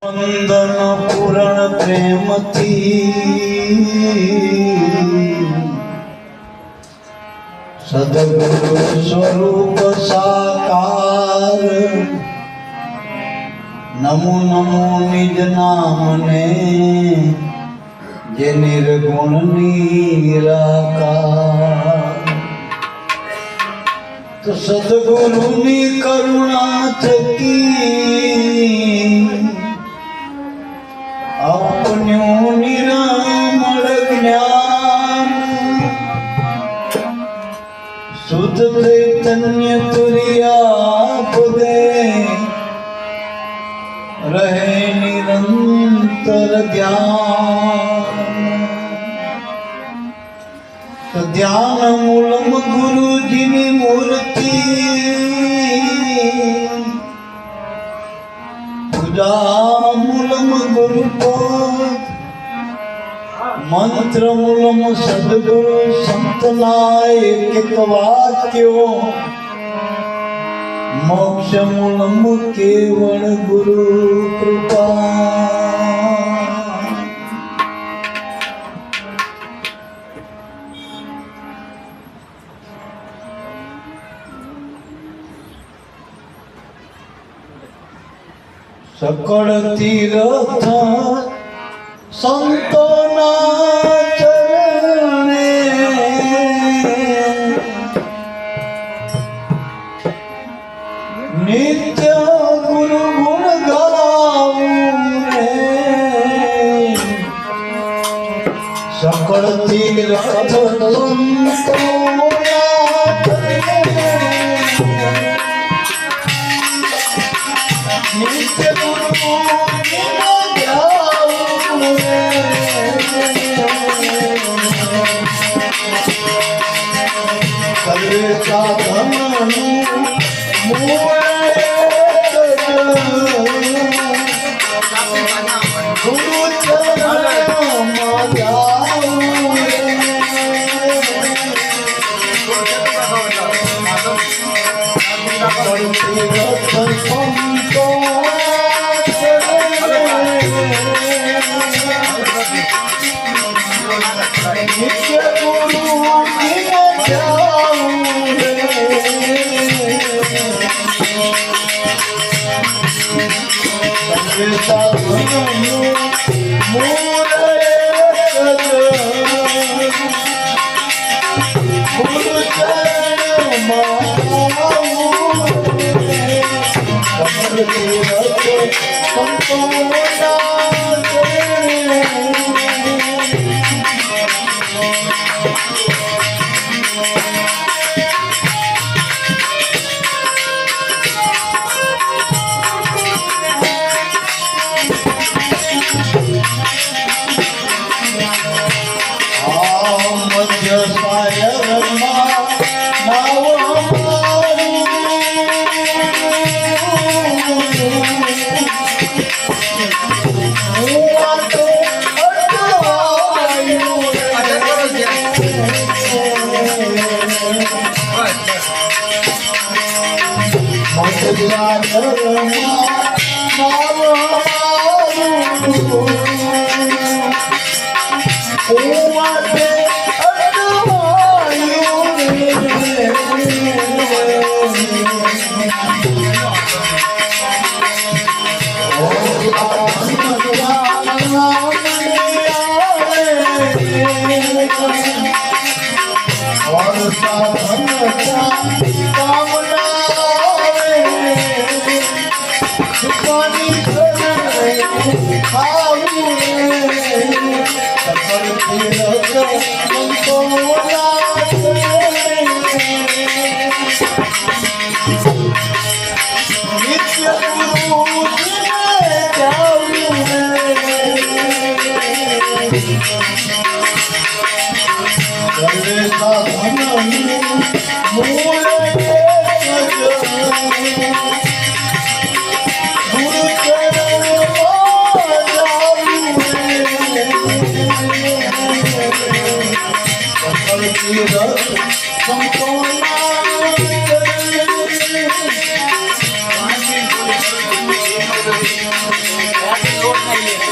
વંદન પૂરણ પ્રેમથી સદગુરુ સ્વરૂપ સાકાર નમો નમો નિજ નામને જે નિર્ગુણ નિરાકાર તો સદગુરુની કરુણા થકી अपन्यों निरामल ज्ञान शुद्ध चैतन्य तुरिया पदे रहे निरंतर ज्ञान तो ध्यान मूलम गुरु जी की मूर्ति पूजा मूलम गुरु मंत्र मूलम सदगुरु संतना एक वाक्यो मोक्ष मूलम केवल गुरु कृपा सकल तीर्थ संतोना चरणे नित्य गुरु गुण गाऊं रे सकल तीर्थ संतोना नित्य Oh,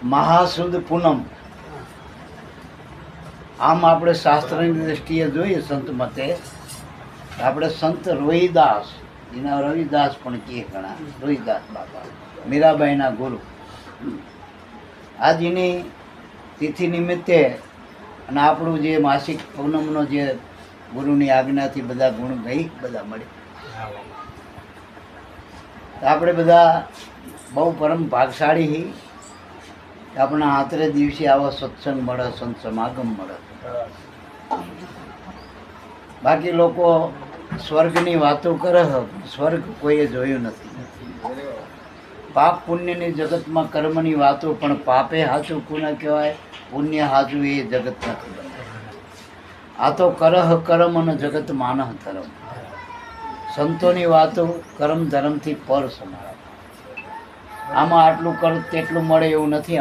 મહાસુદ પૂનમ. આમ આપણે શાસ્ત્રની દ્રષ્ટિએ જોઈએ સંત મતે, આપણે સંત રોહિદાસ, એના રવિદાસ પણ કહે ઘણા, રોહિદાસ બાપા મીરાબાઈના ગુરુ. આજની તિથિ નિમિત્તે અને આપણું જે માસિક પૂનમનો જે ગુરુની આજ્ઞાથી બધા ગુણ ગઈ બધા મળી, આપણે બધા બહુ પરમ ભાગશાળી. આપણા આતરે દિવસે આવો સત્સંગ મળે, સંત સમાગમ મળે. બાકી લોકો સ્વર્ગની વાતો કરે, સ્વર્ગ કોઈએ જોયું નથી. પાપ પુણ્યની જગતમાં કર્મની વાતો, પણ પાપે હાચું કોને કહેવાય, પુણ્ય હાચું એ જગત નથી. આ તો કરહ કરમ અને જગત માનહ ધર્મ. સંતોની વાતો કર્મ ધર્મથી પર સમાય. આમાં આટલું કર તેટલું મળે એવું નથી.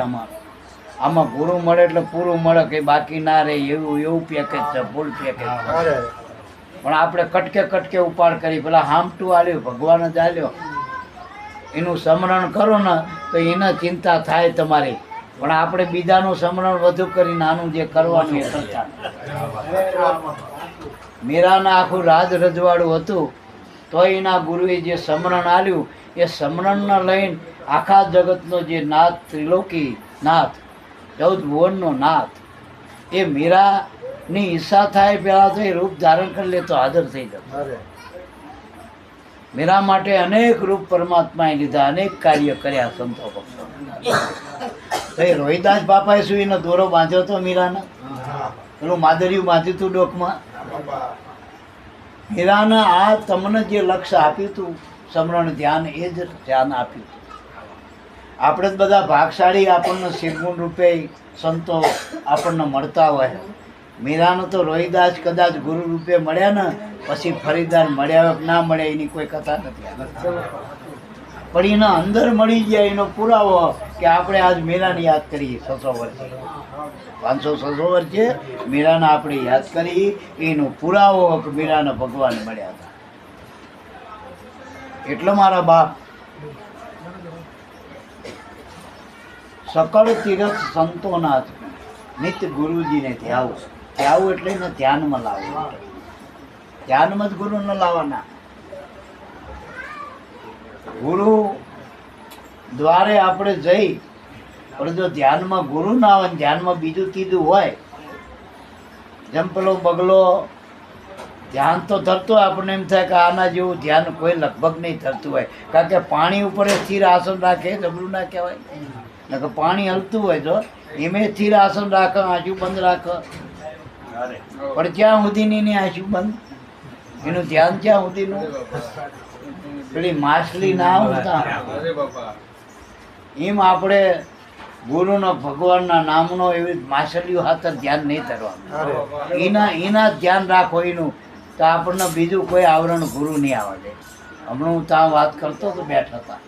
આમાં ગુરુ મળે એટલે પૂરું મળે, કે બાકી ના રહે એવું પેકેજ છે, ફૂલ પેકેજ. પણ આપણે કટકે કટકે ઉપાડ કરી, પેલા હામટું આલ્યું, ભગવાન જ આલ્યો, એનું સ્મરણ કરો ને તો એને ચિંતા થાય તમારી. પણ આપણે બીજાનું સ્મરણ વધુ કરી નાનું જે કરવાનું એ કરતા. મીરાના આખું રાજ રજવાડું હતું, તો એના ગુરુએ જે સ્મરણ આલ્યું, એ સ્મરણને લઈને આખા જગતનો જે નાથ, ત્રિલોકી નાથ, 14 ભુવનનો નાથ, એ મીરાની ઈચ્છા થાય પહેલાં તો એ રૂપ ધારણ કરી લે તો હાજર થઈ જતો. મીરા માટે અનેક રૂપ પરમાત્માએ લીધા, અનેક કાર્ય કર્યા સંતો ભક્તો. તો એ રોહિદાસ બાપાએ શું એનો દોરો બાંધ્યો હતો મીરાને? પેલું માદરિયું બાંધ્યું હતું ડોકમાં. મીરાને આ તમને જે લક્ષ્ય આપ્યું હતું, સ્મરણ ધ્યાન, એ જ ધ્યાન આપ્યું. આપણે જ બધા ભાગશાળી, આપણને શિરગુણ રૂપે સંતો આપણને મળતા હોય. મીરાનો તો રોહિદાસ કદાચ ગુરુ રૂપે મળ્યા ને પછી ફરીદાર મળ્યા ના મળ્યા એની કોઈ કથા નથી. પણ એના અંદર મળી ગયા એનો પુરાવો કે આપણે આજ મીરાને યાદ કરીએ. 600 વર્ષે, 500-600 વર્ષે મીરાને આપણે યાદ કરી, એનો પુરાવો કે મીરાને ભગવાન મળ્યા હતા. એટલે મારા બાપ સકળ તીરથ સંતોના નિત્ય ગુરુજીને ધ્યાવું. ધ્યાવું એટલે એને ધ્યાનમાં લાવવું. ધ્યાનમાં જ ગુરુને લાવવાના. ગુરુ દ્વારે આપણે જઈ, પણ જો ધ્યાનમાં ગુરુ ના આવે, ધ્યાનમાં બીજું ત્રીજું હોય, જેમ પેલો બગલો ધ્યાન તો ધરતો, આપણને એમ થાય કે આના જેવું ધ્યાન કોઈ લગભગ નહીં ધરતું હોય. કારણ કે પાણી ઉપર સ્થિર આસન રાખે, જબરું ના કહેવાય. કે પાણી હલતું હોય તો એમે સ્થિર આસન રાખે, આંચું બંધ રાખે, પણ જ્યાં સુધીની નહીં આંચું બંધ, એનું ધ્યાન જ્યાં સુધીનું. પેલી માછલી ના આવતા એમ આપણે ગુરુનો, ભગવાનના નામનો એવી માછલીઓ હાથર ધ્યાન નહીં ધરવાનું. એના ધ્યાન રાખો એનું, તો આપણને બીજું કોઈ આવરણ ગુરુ નહીં આવવા દે. હમણાં હું ત્યાં વાત કરતો તો બેઠા હતા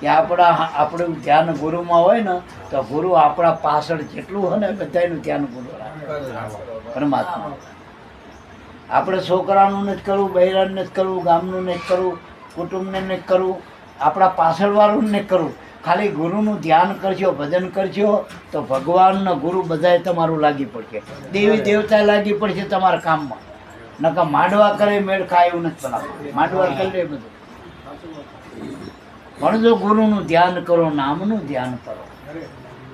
કે આપણું ધ્યાન ગુરુમાં હોય ને તો ગુરુ આપણા પાછળ જેટલું હોય ને બધાનું ધ્યાન ગુરુ રાખે, પરમાત્મા. આપણે છોકરાનું નથી કરવું, બહેરાનું નથી કરવું, ગામનું નથી કરવું, કુટુંબને નથી કરવું, આપણા પાછળવાળું નથી કરવું. ખાલી ગુરુનું ધ્યાન કરશો, ભજન કરશો તો ભગવાનનો ગુરુ બધાએ તમારું લાગી પડશે. દેવી દેવતા લાગી પડશે તમારા કામમાં. નકા માંડવા કરે મેળ ખાય એવું નથી બનાવવું. માંડવા કરી લે બધું. પણ જો ગુરુનું ધ્યાન કરો, નામનું ધ્યાન કરો,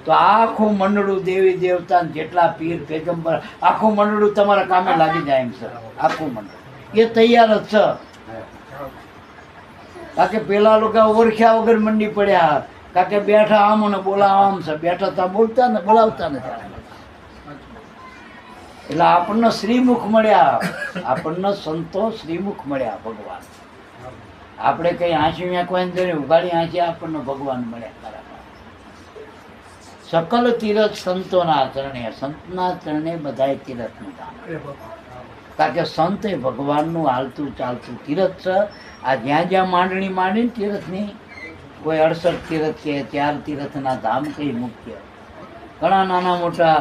તો આખું મંડળું દેવી દેવતા જેટલા પીર પેગમ્બર આખું મંડળું તમારા કામે લાગી જાય એમ છે. આખું મંડળ એ તૈયાર જ છે. કારણ કે પેલા લોકો ઓળખ્યા વગર મંડી પડ્યા, કારણ કે બેઠા આમ અને બોલાવા આમ છે, બેઠા ત્યાં બોલતા ને બોલાવતા નથી. એટલે આપણને શ્રીમુખ મળ્યા, આપણને સંતો શ્રીમુખ મળ્યા ભગવાન. આપણે કઈ આંસુ મેં કોઈ જોઈને ઉગાડી આંસી આપણને ભગવાન મળ્યા. સકલ તીરથ સંતોના ચરણે, સંતના ચરણે બધાય તીરથનું કામ. કારણ કે સંત એ ભગવાનનું હાલતું ચાલતું તીરથ છે. આ જ્યાં જ્યાં માંડણી માંડીને તીરથની, કોઈ 68 તીરથ કે 4 તીરથના ધામ કઈ મુખ્ય, ઘણા નાના મોટા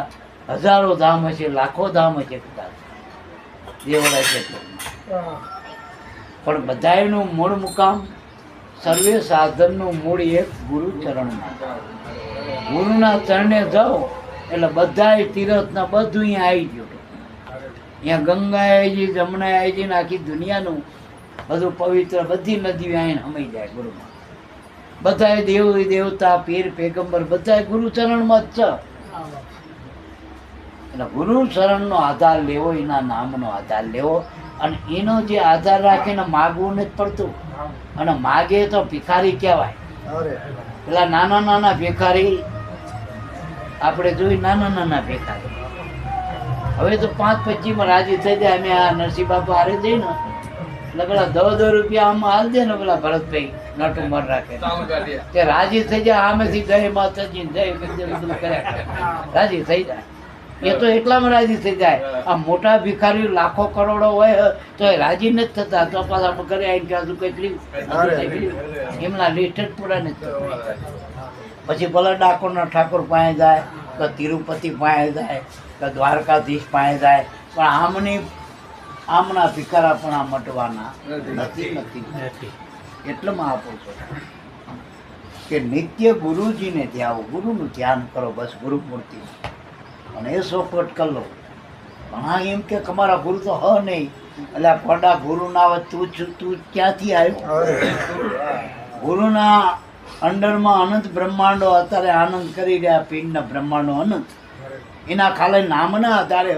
હજારો ધામ હશે, લાખો ધામ હશે કદાચ દેવળા ક્ષેત્રમાં, પણ બધાયનું મૂળ મુકામ, સર્વે સાધનનું મૂળ એક ગુરુ ચરણમાં. ગુરુના ચરણે જાઓ એટલે બધાય તીરથના બધું અહીંયા આવી ગયું. અહીંયા ગંગા આવી ગઈ, જમુના આવી ગઈ, આખી દુનિયાનું બધું પવિત્ર, બધી નદીઓ આવીને હમાઈ જાય ગુરુમાં. બધાય દેવ દેવતા પીર પેગંબર બધાય ગુરુ ચરણમાં જ છે. એટલે ગુરુ ચરણનો આધાર લેવો, એના નામનો આધાર લેવો, અને એનો જે આધાર રાખીને માગવું નથી પડતું. અને માગે તો ભિખારી કહેવાય. પેલા નાના નાના ભિખારી આપણે જોઈ, નાના નાના ભિખારી હવે તો 5-25 રાજી થઈ જાય. અમે આ નરસિંહ બાપા હારે જઈને એટલે પેલા 10 રૂપિયા આમાં હાલ દે ને, પેલા ભરતભાઈ નટું મર રાખે તે રાજી થઈ જાય. આમેથી જય માતાજી જય બધું કર્યા રાજી થઈ જાય. એ તો એટલામાં રાજી થઈ જાય. આ મોટા ભિખારી લાખો કરોડો હોય તો એ રાજી નથી થતા. તો પાછા ઘરે આવીને કે હજુ કેટલી એમના લિસ્ટ જ પૂરા નથી. પછી ભલે ડાકોરના ઠાકોર પાસે જાય, કે તિરુપતિ પાસે જાય, કે દ્વારકાધીશ પાસે જાય, પણ આમના ભિખારા પણ આ મટવાના નથી. એટલામાં આપું છું કે નિત્ય ગુરુજીને ધ્યાવો, ગુરુનું ધ્યાન કરો, બસ ગુરુ મૂર્તિ, અને એ સોપટ કરી લો. ઘણા એમ કે અમારા ગુરુ તો હ નહીં, એટલે આ પડા ગુરુ ના આવે તું ક્યાંથી આવ્યો? ગુરુના અંડરમાં અનંત બ્રહ્માંડો અત્યારે આનંદ કરી રહ્યા, પિંડના બ્રહ્માંડો અનંત, એના ખાલી નામના આધારે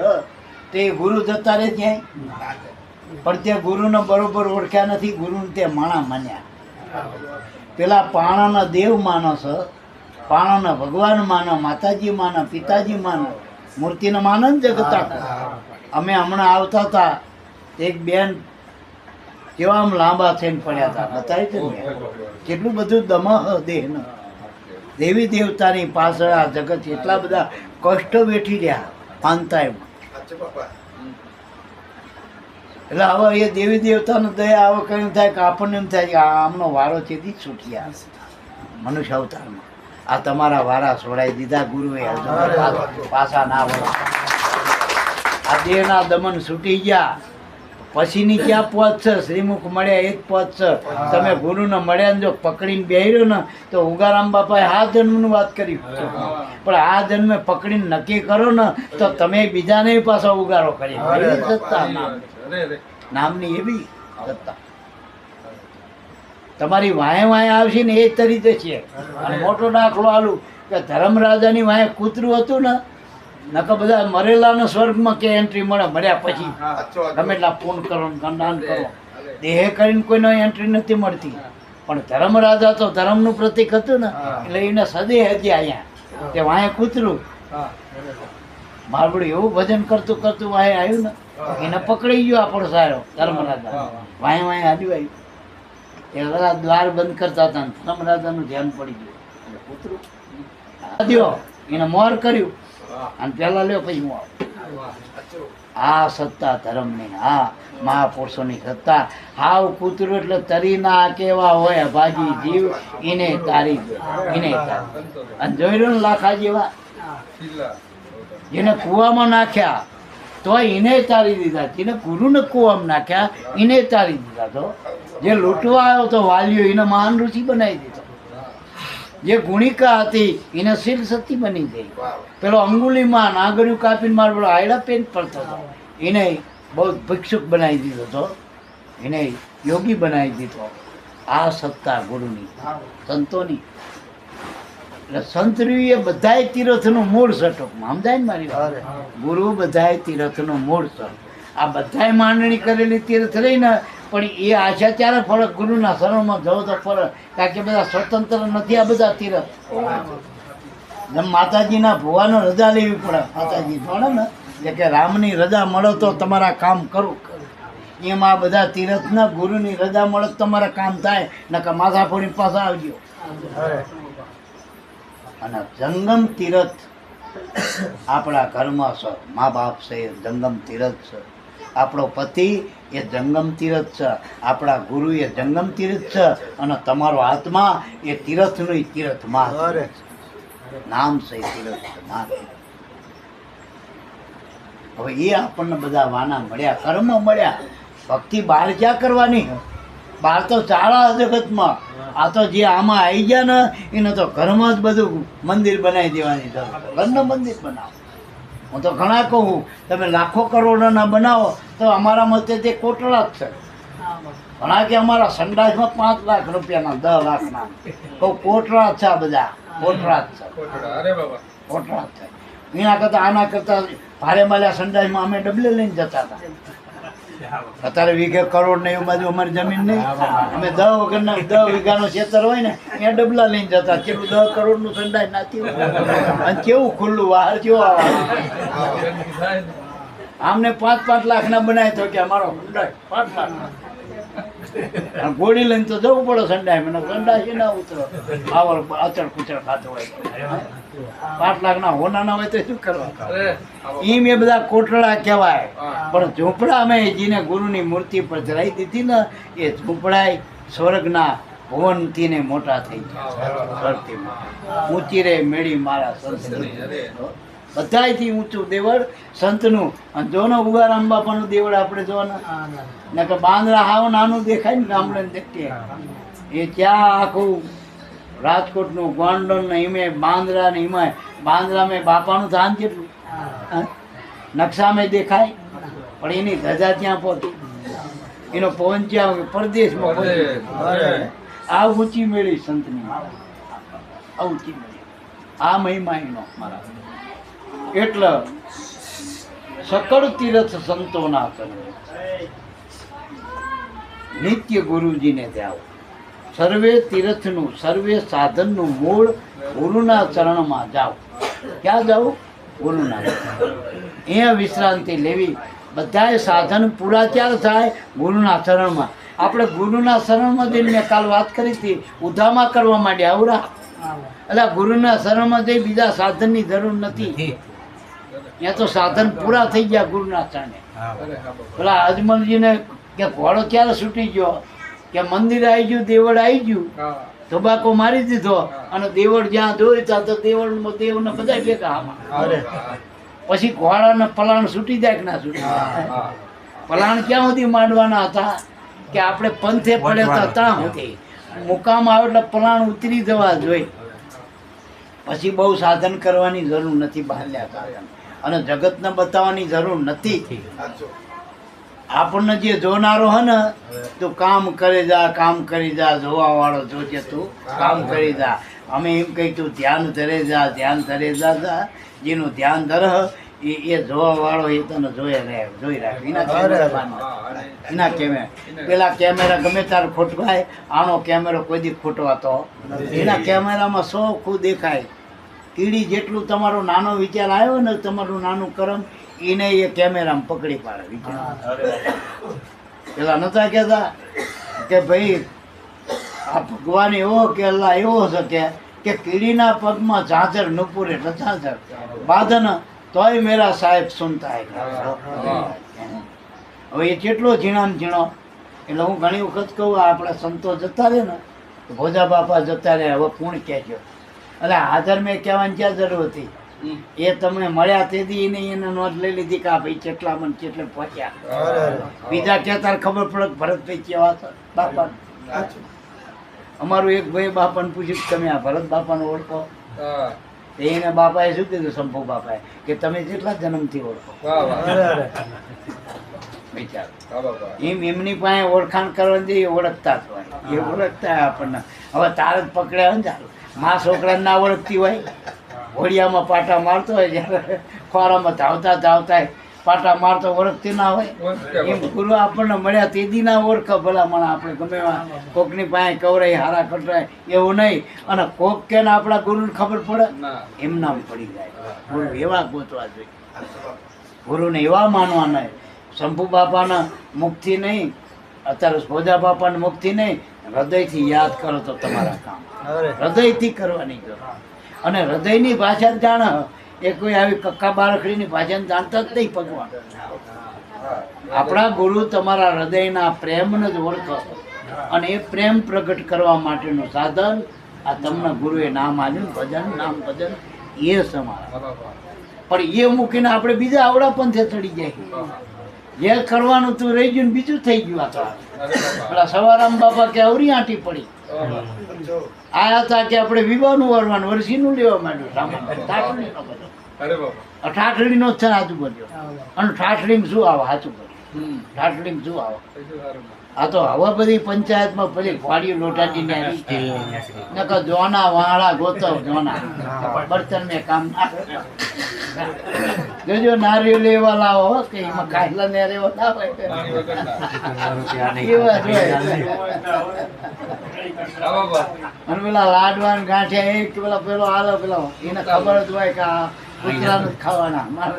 તે ગુરુ જતા રહે ક્યાંય, પણ તે ગુરુને બરોબર ઓળખ્યા નથી. ગુરુને તે માણા માન્યા. પેલા પાણાના દેવ માનસ, પાણાના ભગવાન માનો, માતાજી માનો, પિતાજી માનો, મૂર્તિને માનો ને જગતા. અમે હમણાં આવતા હતા, એક બેન કેવા આમ લાંબા થઈને પડ્યા હતા, બતાવી છે ને કેટલું બધું દમહ દેહને. દેવી દેવતાની પાછળ આ જગત એટલા બધા કષ્ટો વેઠી રહ્યા પાનતાઈમાં. એટલે હવે એ દેવી દેવતાનો દયા આવે કયું થાય કે આપણને એમ થાય કે આમનો વારો ચેતી છૂટ્યા મનુષ્ય અવતારમાં. આ તમારા વારા છોડાઈ દીધા ગુરુએ, પાછા ના વળો. આ દેહના દમન છૂટી ગયા પછીની ક્યાં પહોંચ છે? શ્રીમુખ મળ્યા એક પહોંચ છે. તમે ગુરુને મળ્યા ને જો પકડીને બેહ્યો ને તો ઉગારામ બાપાએ આ જન્મનું વાત કરી, પણ આ જન્મે પકડીને નક્કી કરો ને તો તમે બીજાને પાછો ઉગારો કરી. સત્તા નામની એવી સત્તા તમારી વાંહે વાંહે આવશે ને એ તરી જશે. અને મોટો દાખલો આલું કે ધર્મરાજાની વાંહે કૂતરું હતું ને, નકર બધા મરેલાના સ્વર્ગમાં કે એન્ટ્રી મળે, મર્યા પછી ગમે એટલા પૂન કરો દાન કરો, દેહ કરીને કોઈને એન્ટ્રી નથી મળતી. પણ ધર્મરાજા તો ધર્મનું પ્રતીક હતું ને, એટલે એને સદે હજી અહીંયા તે વાંહે કૂતરું મારબડું એવું ભજન કરતું કરતું વાંહે આવ્યું ને, એને પકડી ગયો આપણો સારો ધર્મરાજા. વાંહે વાંહે હાલ્યું આવ્યું, એ બધા દ્વાર બંધ કરતા હતા, ધર્મરાજાનું ધ્યાન પડી ગયું, કૂતરું દ્યો એને મોર કર્યું અને પેલા લ્યો પછી હું આવું. આ સત્તા ધર્મની, આ મહાપુરુષોની સત્તા. હાવ કૂતરું એટલે તરી ના કેવા હોય ભાજી જીવ એને તારી એને તારી. અને જોઈ રહ્યો ને લાખા જેવા જેને કૂવામાં નાખ્યા તો એને તારી દીધા, જેને ગુરુને કૂવામાં નાખ્યા એને તારી દીધા. તો જે લૂંટવા આવ્યો તો વાલીઓ એને મહાન ઋષિ બનાવી દીધો. જે ગુણિકા હતી એને શીલ સતી બની ગઈ. પેલો અંગુલીમાં નાગરિયું કાપીને મારો આયડા પેન પડતો હતો, એને બહુ ભિક્ષુક બનાવી દીધો હતો, એને યોગી બનાવી દીધો. આ સત્તા ગુરુની, સંતોની. એટલે સંતરીએ બધાય તીર્થનું મૂળ છે. ટૂંકમાં સમજાય ને મારી વાત? ગુરુ બધાય તીર્થનું મૂળ છે. આ બધાય માંડણી કરેલી તીર્થ રહીને, પણ એ આશા ત્યારે ફરક ગુરુના શરણમાં જવો તો ફરક, કારણ કે બધા સ્વતંત્ર નથી. આ બધા તીર્થ જેમ માતાજીના ભુવાનો રજા લેવી પડે, માતાજી મળે ને કે રામની રજા મળે તો તમારા કામ કરું, એમ આ બધા તીર્થના ગુરુની રજા મળે તો તમારા કામ થાય, નકર માથા ફોડી પાછા આવજો. અને જંગમ તીરથ આપણા ઘરમાં છે, મા બાપ છે એ જંગમ તીરથ છે, આપણો પતિ એ જંગમ તીરથ છે, આપણા ગુરુ એ જંગમ તીરથ છે, અને તમારો આત્મા એ તીરથનું તીરથમાં નામ છે તીરથ નામ. હવે એ આપણને બધા વાના મળ્યા, કર્મ મળ્યા. ભક્તિ બહાર ક્યાં કરવાની? બહાર તો ચાળા જગતમાં. આ તો જે આમાં આવી ગયા ને એને તો ઘરમાં જ બધું મંદિર બનાવી દેવાની જરૂર. ઘરનું મંદિર બનાવો. હું તો ઘણા કહું, તમે લાખો કરોડોના બનાવો તો અમારા મતે તે કોટડા જ છે. ઘણા કે અમારા સંડાસમાં 5 લાખ રૂપિયાના 10 લાખના કહું કોટડા જ છે. આ બધા કોટડા જ છે, કોટડા જ છે. એના કરતાં આના કરતાં ભારે માલ્યા સંડાસમાં અમે ડબલે લઈને જતા હતા. અત્યારે વીઘે કરોડ ને એવું બાજુ અમારી જમીન નહીં. અમે 10 વીઘાનું ખેતર હોય ને ત્યાં ડબલા લઈને જતા. કેટલું 10 કરોડનું સંડાસ નાતી અને કેવું ખુલ્લું બહાર કેવો આમને 5-5 લાખના બનાય તો કે અમારો સંડાસ 5 લાખ. ગોળી લઈને તો જવું પડે સંડાસ. મને સંડાસ ના ઉતરો આવર અચળ કુચળ ખાતો હોય. 5 લાખના હોનાના હોય તો શું કરવા? એમ એ બધા કોટડા કહેવાય. પણ ઝૂંપડા અમે જેને ગુરુની મૂર્તિ પર ધરાઈ દીધી ને એ ઝૂંપડા સ્વર્ગના ભુવનથી ને મોટા થઈ ગયા. ઊંચી રે મેળી મારા સંત, બધાયથી ઊંચું દેવળ સંતનું. અને જોનો ઉગારામ બાપાનું દેવળ આપણે જોવાના ને કે બાંદ્રા હાવ નાનું દેખાય ને ગામડે દેખીએ એ ત્યાં આખું રાજકોટનું ગોંડલ ને એમે બાંદ્રા ને એમાં બાંદ્રામાં બાપાનું ધાન કેટલું નકશામાં દેખાય, પણ એની ધજા ત્યાં પહોંચી, એનો પવન ત્યાં પરદેશમાં પહોંચી. આ ઊંચી મેળી સંતની, આ ઊંચી મેળી, આ મહિમા એનો મારા. એટલે સકળ તીરથ સંતોના કરે, નિત્ય ગુરુજીને જાઓ. સર્વે તીર્થનું સર્વે સાધનનું મૂળ ગુરુના ચરણમાં જાઓ. ક્યાં જાઓ? ગુરુના. અહીંયા વિશ્રાંતિ લેવી. બધાએ સાધન પૂરા ક્યારે થાય? ગુરુના ચરણમાં. આપણે ગુરુના શરણમાં જઈને મેં કાલ વાત કરી હતી, ઉધામાં કરવા માંડ્યા આવરા. એટલે ગુરુના શરણમાં જઈ બીજા સાધનની જરૂર નથી. ત્યાં તો સાધન પૂરા થઈ ગયા ગુરુના ચરણે. પેલા અજમલજીને કે ઘોડો ક્યારે છૂટી ગયો? કે મંદિર આવી ગયું, દેવળ આવી ગયું, તંબાકુ મારી દીધો અને દેવળ જ્યાં જોઈતા તો દેવળમાં દેવને બધા ભેગા આમાં. પછી ઘોડાને પલાણ છૂટી જાય કે ના છૂટી? પલાણ ક્યાં સુધી માંડવાના હતા? કે આપણે પંથે પડે તો ત્યાં સુધી મુકામ આવે એટલે પલાણ ઉતરી જવા જોઈએ. પછી બહુ સાધન કરવાની જરૂર નથી, બહારલ્યા સાધન અને જગતને બતાવવાની જરૂર નથી. આપણને જે જોનારો હે ને, તું કામ કરે જા, કામ કરી જા, જોવા વાળો જોજે, તું કામ કરી જા. અમે એમ કહી તું ધ્યાન ધરે જા, ધ્યાન ધરે જા. જેનું ધ્યાન ધરે એ જોવા વાળો એ તને જોઈ રાખે. એના કેમેરા પેલા કેમેરા ગમે ત્યારે ખોટવાય, આનો કેમેરો કોઈ દી ખોટવાતો. એના કેમેરામાં 100 ખુદ દેખાય. કીડી જેટલું તમારો નાનો વિચાર આવ્યો ને, તમારું નાનું કર્મ, એને એ કેમેરામાં પકડી પાડે વિચાર. પેલા નતા કહેતા કે ભાઈ આ ભગવાન એવો કે અલ્લાહ એવો છે કે કીડીના પગમાં ઝાંઝર નુપુર એટલે ઝાંઝર બાંધન તોય મેરા સાહેબ સુનતા. હવે એ કેટલો ઝીણામાં ઝીણો. એટલે હું ઘણી વખત કહું, આપણા સંતો જતા રહે ને, ભોજા બાપા જતા રહે, હવે કોણ કહેજો? એટલે હાજર મેં કહેવાની ક્યાં જરૂર હતી? એ તમને મળ્યા તેથી એને નોંધ લઈ લીધી કે આ ભાઈ કેટલા મને કેટલે પહોંચ્યા. બીજા કહેતા ખબર પડે ભરતભાઈ કેવા હતા બાપા. અમારું એક ભાઈ બાપાને પૂછ્યું તમે આ ભરત બાપાને ઓળખો? એને બાપાએ શું કીધું, શંભુ બાપાએ, કે તમે કેટલા જન્મથી ઓળખો? વિચાર એમની પાસે ઓળખાણ કરવાની એ ઓળખતા જ હોય, એ ઓળખતા આપણને. હવે તાર જ પકડ્યા હોય ને, ચાલો મા છોકરાને ના ઓળખતી હોય, ઘોડિયામાં પાટા મારતો હોય, જ્યારે ખોરામાં ધાવતા ધાવતા પાટા મારતો ઓળખતી ના હોય. એમ ગુરુ આપણને મળ્યા તેથી ના ઓળખ. ભલા મને આપણે ગમે કોકની પાસે કવરાય હારા કટરાય એવું નહીં. અને કોક કે ને આપણા ગુરુને ખબર પડે એમ નામ પડી જાય. ગુરુ એવા ગોતવા જોઈએ, ગુરુને એવા માનવા નહીં. શંભુ બાપાના મુખથી નહીં, અત્યારે ભોજા બાપાના મુખથી નહીં, હૃદયથી યાદ કરો તો તમારા કામ હૃદયથી કરવાની જરૂર. અને હૃદયની ભાષા જ જાણે. એ કોઈ આવી કક્કા બારખડીની ભાષાને જાણતા જ નહીં ભગવાન. આપણા ગુરુ તમારા હૃદયના પ્રેમને જ ઓળખો અને એ પ્રેમ પ્રગટ કરવા માટેનું સાધન આ તમને ગુરુએ નામ આપ્યું. ભજન નામ ભજન એ સમાન. પણ એ મૂકીને આપણે બીજા આવડા પંથે ચડી જાય. જે કરવાનું તું રહી ગયું ને બીજું થઈ ગયું. આ તો પેલા સવારામ બાપા કે અવરી આંટી પડી આયા હતા કે આપણે વિવાહનું વરવાનું વર્ષીનું લેવા માંડ્યું સામાન. ઠાઠડીનો જ છે આજુબાજુ. અને ઠાઠડીમાં શું આવે સાચું કર્યું. ઠાઠડીમાં શું આવે? આ તો હવા બધી પંચાયતમાં પેલી ફાડી લોટાટીને નકર જોના વાળા ગોતવ જોના બર્તન મેં કામ ના જોજો નારિયેળ લેવા લાવો કે એમાં કાયલા ને રેવા ના હોય એવા જોઈએ. અને પેલા લાડવાન ગાંઠિયા એક પેલા પેલો આલો પેલો એને ખબર જ હોય કે આ કૂતરાનું જ ખાવાના મારે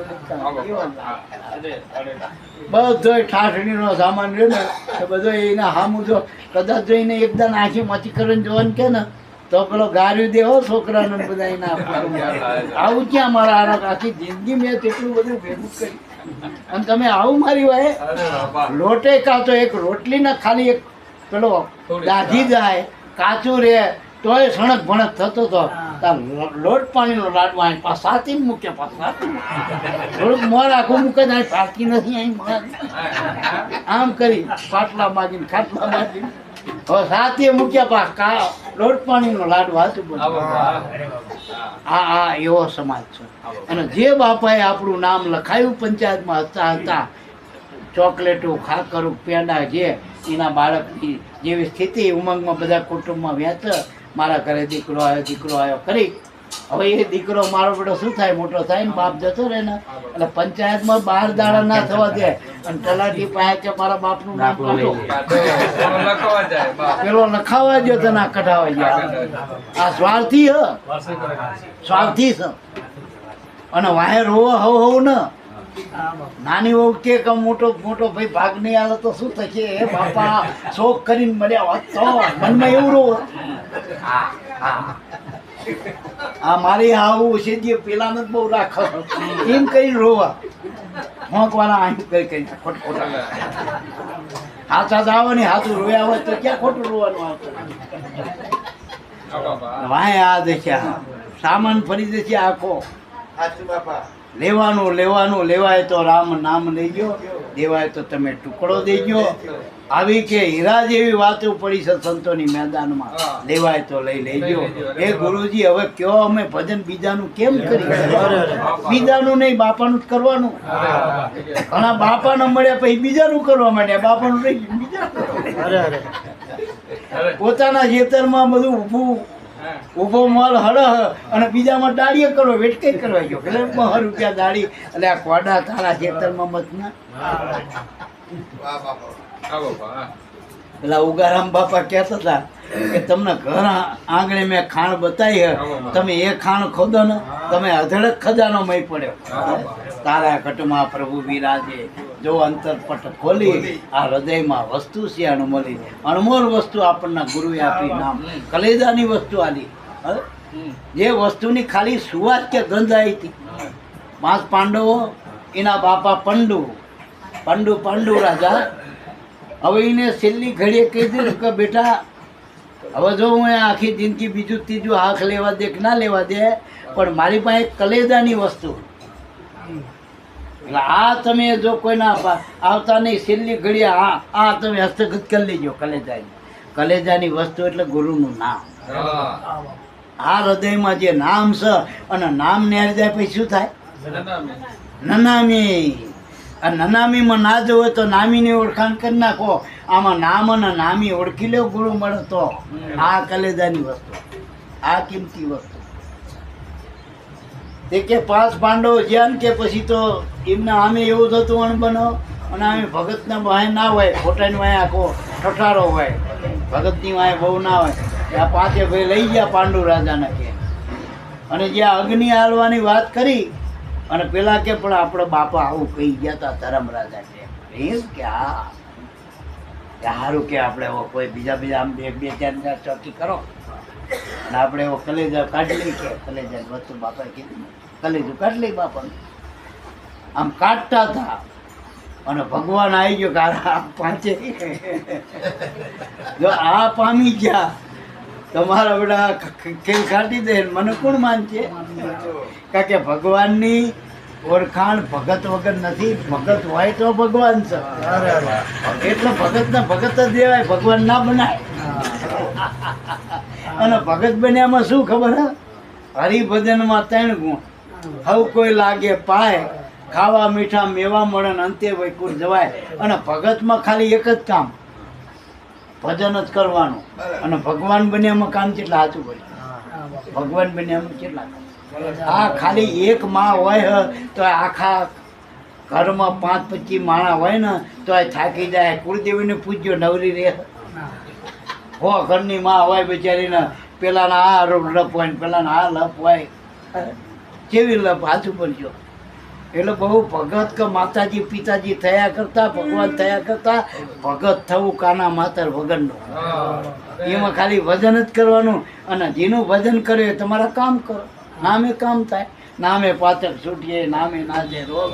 બધો ઠાઠડીનો સામાન રહ્યો ને તો બધો એના સામું જો કદાચ જોઈને એકદમ આંખી મચી કરીને જોવાનું કે ને તો પેલો ગાર્યું દેવો છોકરાને બધા એના આવું ક્યાં મારા આખી જિંદગી મેં તેટલું બધું ભેગું કર્યું અને તમે આવું મારી વાય લોટે કાં તો એક રોટલીને ખાલી એક પેલો દાઢી જાય કાચું રે તોય સણક ભણક થતો હતો. લોટ પાણીનો લાડવા પાસાથી મૂકે થોડુંક મોર આખું મૂકે જ પાકી નથી અહીં આમ કરી પાટલા માગીને ખાટલા માગીને હવે સાથી મૂક્યા કા લોટ પાણીનો લાડવા હતું બધું. આ એવો સમાજ છે. અને જે બાપાએ આપણું નામ લખાયું પંચાયતમાં હતા ચોકલેટો ખાકરું પેંડા જે એના બાળકની જેવી સ્થિતિ ઉમંગમાં બધા કુટુંબમાં વ્યાચ મારા ઘરે દીકરો આવ્યો કરી. હવે એ દીકરો મારો બેટો શું થાય મોટો થાય ને બાપ જતો રહે ને એટલે પંચાયતમાં 12 દાડા ના થવા દે અને તલાટી પાસે કે મારા બાપનું નામ કાઢો પેલો લખાવા ગયો તો ના કઢાવા ગયા. આ સ્વાર્થી સ્વાર્થી છે. અને વાહે રોવો હવ ને નાની વહુ કે મોટો ભાઈ ભાગ નહીં આવે તો શું થશે? એ બાપા શોખ કરીને મળ્યા હોત તો મનમાં એવું રોવો. આ મારી આવું છે જે પેલાને જ બહુ રાખો એમ કઈ રોવા હોંક વાળા આમ કઈ ખોટા હાથા જ આવે ને હાથું રોયા હોય તો ક્યાં ખોટું રોવાનું આવતું. વાય આ દેખ્યા સામાન ફરી દેશે આખો. લેવાનું લેવાય તો રામ નામ લેજો, દેવાય તો તમે ટુકડો દેજો. આવી કે હીરા જેવી વાતો પડી છે સંતોની મેદાનમાં. લેવાય તો લઈ લેજો. એ ગુરુજી હવે કયો અમે ભજન બીજાનું કેમ કરી? બીજાનું નહીં બાપાનું જ કરવાનું. ઘણા બાપાને મળ્યા પછી બીજાનું કરવા માંડ્યા. બાપાનું રહી ગયું બીજાનું. પોતાના ખેતરમાં બધું ઊભો માલ હળ અને બીજામાં દાડીએ કરો વેટકે કરવા ગયો એટલે 100 રૂપિયા દાડી એટલે આ કોડા તારા ખેતરમાં મત ના. પેલા ઉગારામ બાપા કહેતા હતા કે તમને ઘર આંગણે મેં ખાણ બતાવી તમે એ ખાણ ખોદો ને તમે અધડક ખજાનો મય પડ્યો. તારા ઘટમાં પ્રભુ બિરાજે જો અંતરપટ ખોલી આ હૃદયમાં વસ્તુ છે અણમોલી. અણમોલ વસ્તુ આપણને ગુરુએ આપી નામ કલેજાની વસ્તુ આલી. જે વસ્તુની ખાલી સુવાસ કે ગંધ આવી હતી. 5 પાંડવો એના બાપા પાંડુ રાજા. હવે એને છેલ્લી ઘડીએ કહી દીધું કે બેટા હવે જો હું આખી જિંદગી બીજું ત્રીજું હાથ લેવા દે કે ના લેવા દે પણ મારી પાસે કલેજાની વસ્તુ એટલે આ તમે જો કોઈના આવતા નહીં છેલ્લી ઘડીએ આ તમે હસ્તગત કરી લેજો. કલેજાની વસ્તુ એટલે ગુરુનું નામ. આ હૃદયમાં જે નામ છે અને નામ ને જાય પછી શું થાય? નનામી. આ નનામીમાં ના જવું તો નામીની ઓળખાણ કરી નાખો. આમાં નામ અને નામી ઓળખી લો ગુરુ મળે તો. આ કલેજાની વસ્તુ, આ કિંમતી વસ્તુ. તે કે 5 પાંડવો જ્યાં કે પછી તો એમને આમે એવું થતું અણબનો અને આમે ભગતના વાય ના હોય, ખોટાની વાય આખો ઠઠારો હોય, ભગતની વાય બહુ ના હોય. આ 5 ભાઈ લઈ ગયા પાંડુ રાજાને કે અને જ્યાં અગ્નિ હાલવાની વાત કરી અને પેલા કે પણ આપણે બાપા આવું કહી ગયા હતા ધર્મ રાજા કે હા સારું કે આપણે કોઈ બીજા આમ 2-4 ચોકી કરો અને આપણે એવો કલેજા કાઢી લઈ કે કલેજા વસ્તુ બાપાએ કીધું કલેજું કાઢી લઈ બાપાને આમ કાઢતા હતા અને ભગવાન આવી ગયો કે આ પાંચે જો આ પામી ગયા તમારા બધા ખેલ કાઢી દે મને કોણ માનશે? કારણ કે ભગવાનની ઓળખાણ ભગત વગર નથી. ભગત હોય તો ભગવાન છે. એટલે ભગત ને ભગત જ દેવાય, ભગવાન ના બનાય. અને ભગત બન્યામાં શું ખબર હે? હરિભજનમાં 3 ગુણ. હવ કોઈ લાગે પાય, ખાવા મીઠા મેવા મળે ને અંતે વૈકુંઠ જવાય. અને ભગતમાં ખાલી એક જ કામ, ભજન જ કરવાનું. અને ભગવાન બન્યામાં કામ કેટલા સાચું પડે? ભગવાન બન્યામાં કેટલા કામ? આ ખાલી એક માં હોય તો આખા ઘરમાં 5-25 માણા હોય ને તો આ થાકી જાય. કુળદેવીને પૂછજો, નવરી રે હો ઘરની માં હોય બિચારીને, પેલાના આ લપ હોય ને પેલાના આ લપ હોય, કેવી લપ હાચું પડજો. એટલે બહુ ભગત કે માતાજી પિતાજી થયા કરતા, ભગવાન થયા કરતા ભગત થવું કાના માતર વગરનું. એમાં ખાલી ભજન જ કરવાનું. અને જેનું ભજન કરે તમારા કામ કરો, નામે કામ થાય. નામે પાચક છૂટીએ, નામે નાજે રોગ,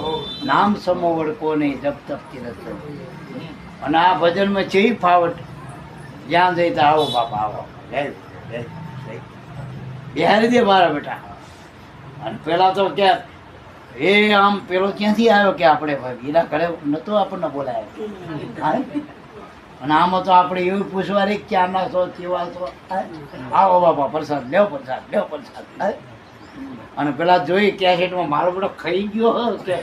નામ સમોવડ કોને જપ તપતી રસો. અને આ ભજનમાં છે ફાવટ, જ્યાં જઈ તો આવો બાપા આવો, જય જય જય બિહારી દે મારા બેટા. અને પેલા તો કે એ આમ પેલો ક્યાંથી આવ્યો કે આપણે હીરા ઘરે નતો આપણને બોલાયો. અને આમાં તો આપણે એવું પૂછવા રે ક્યાં ના છો, કેવા છો, આવો બાપા પ્રસાદ લેવો, પ્રસાદ લેવો, પ્રસાદ. અને પેલા જોઈ કેસેટમાં મારો બધો ખાઈ ગયો કે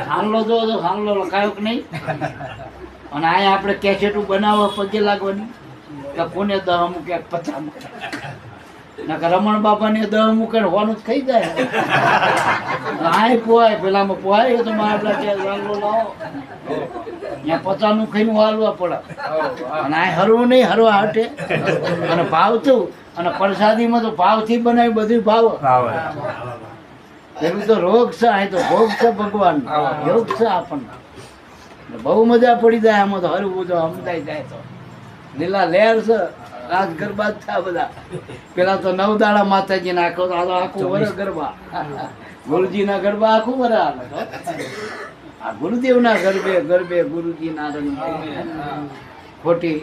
સાંભળો જો તો સાંભળો લખાયો કે નહીં. અને અહીંયા આપણે કેસેટું બનાવવા પગે લાગવાની કે કોને 10 મૂકે 50 મૂકે. ના રમણ બાપાને 10 મૂકે હોવાનું જ ખાઈ જાય. આ પોવાય પેલામાં પોવાય તો મારા પેલા કે લાવો લાવો ત્યાં 50 નું ખાઈને હાલવા પડે. અને આ હરવું નહીં, હરવા હટે. અને ભાવતું અને પ્રસાદીમાં તો ભાવથી બનાવી બધું ભાવ. એનું તો રોગ છે, અહીં તો ભોગ છે ભગવાન, યોગ છે આપણને. બહુ મજા પડી જાય આમાં તો, હરવું તો સમજાઈ જાય તો. લીલા લહેર છે, રાજ ગરબા જ થયા બધા. પેલા તો 9 દાડા માતાજી નાખો, આખું વરસ ગરબા. ગુરુજીના ગરબા આખું વરસ હાલે. આ ગુરુદેવના ગરબે ગરબે ગુરુજીના રંગ. ખોટી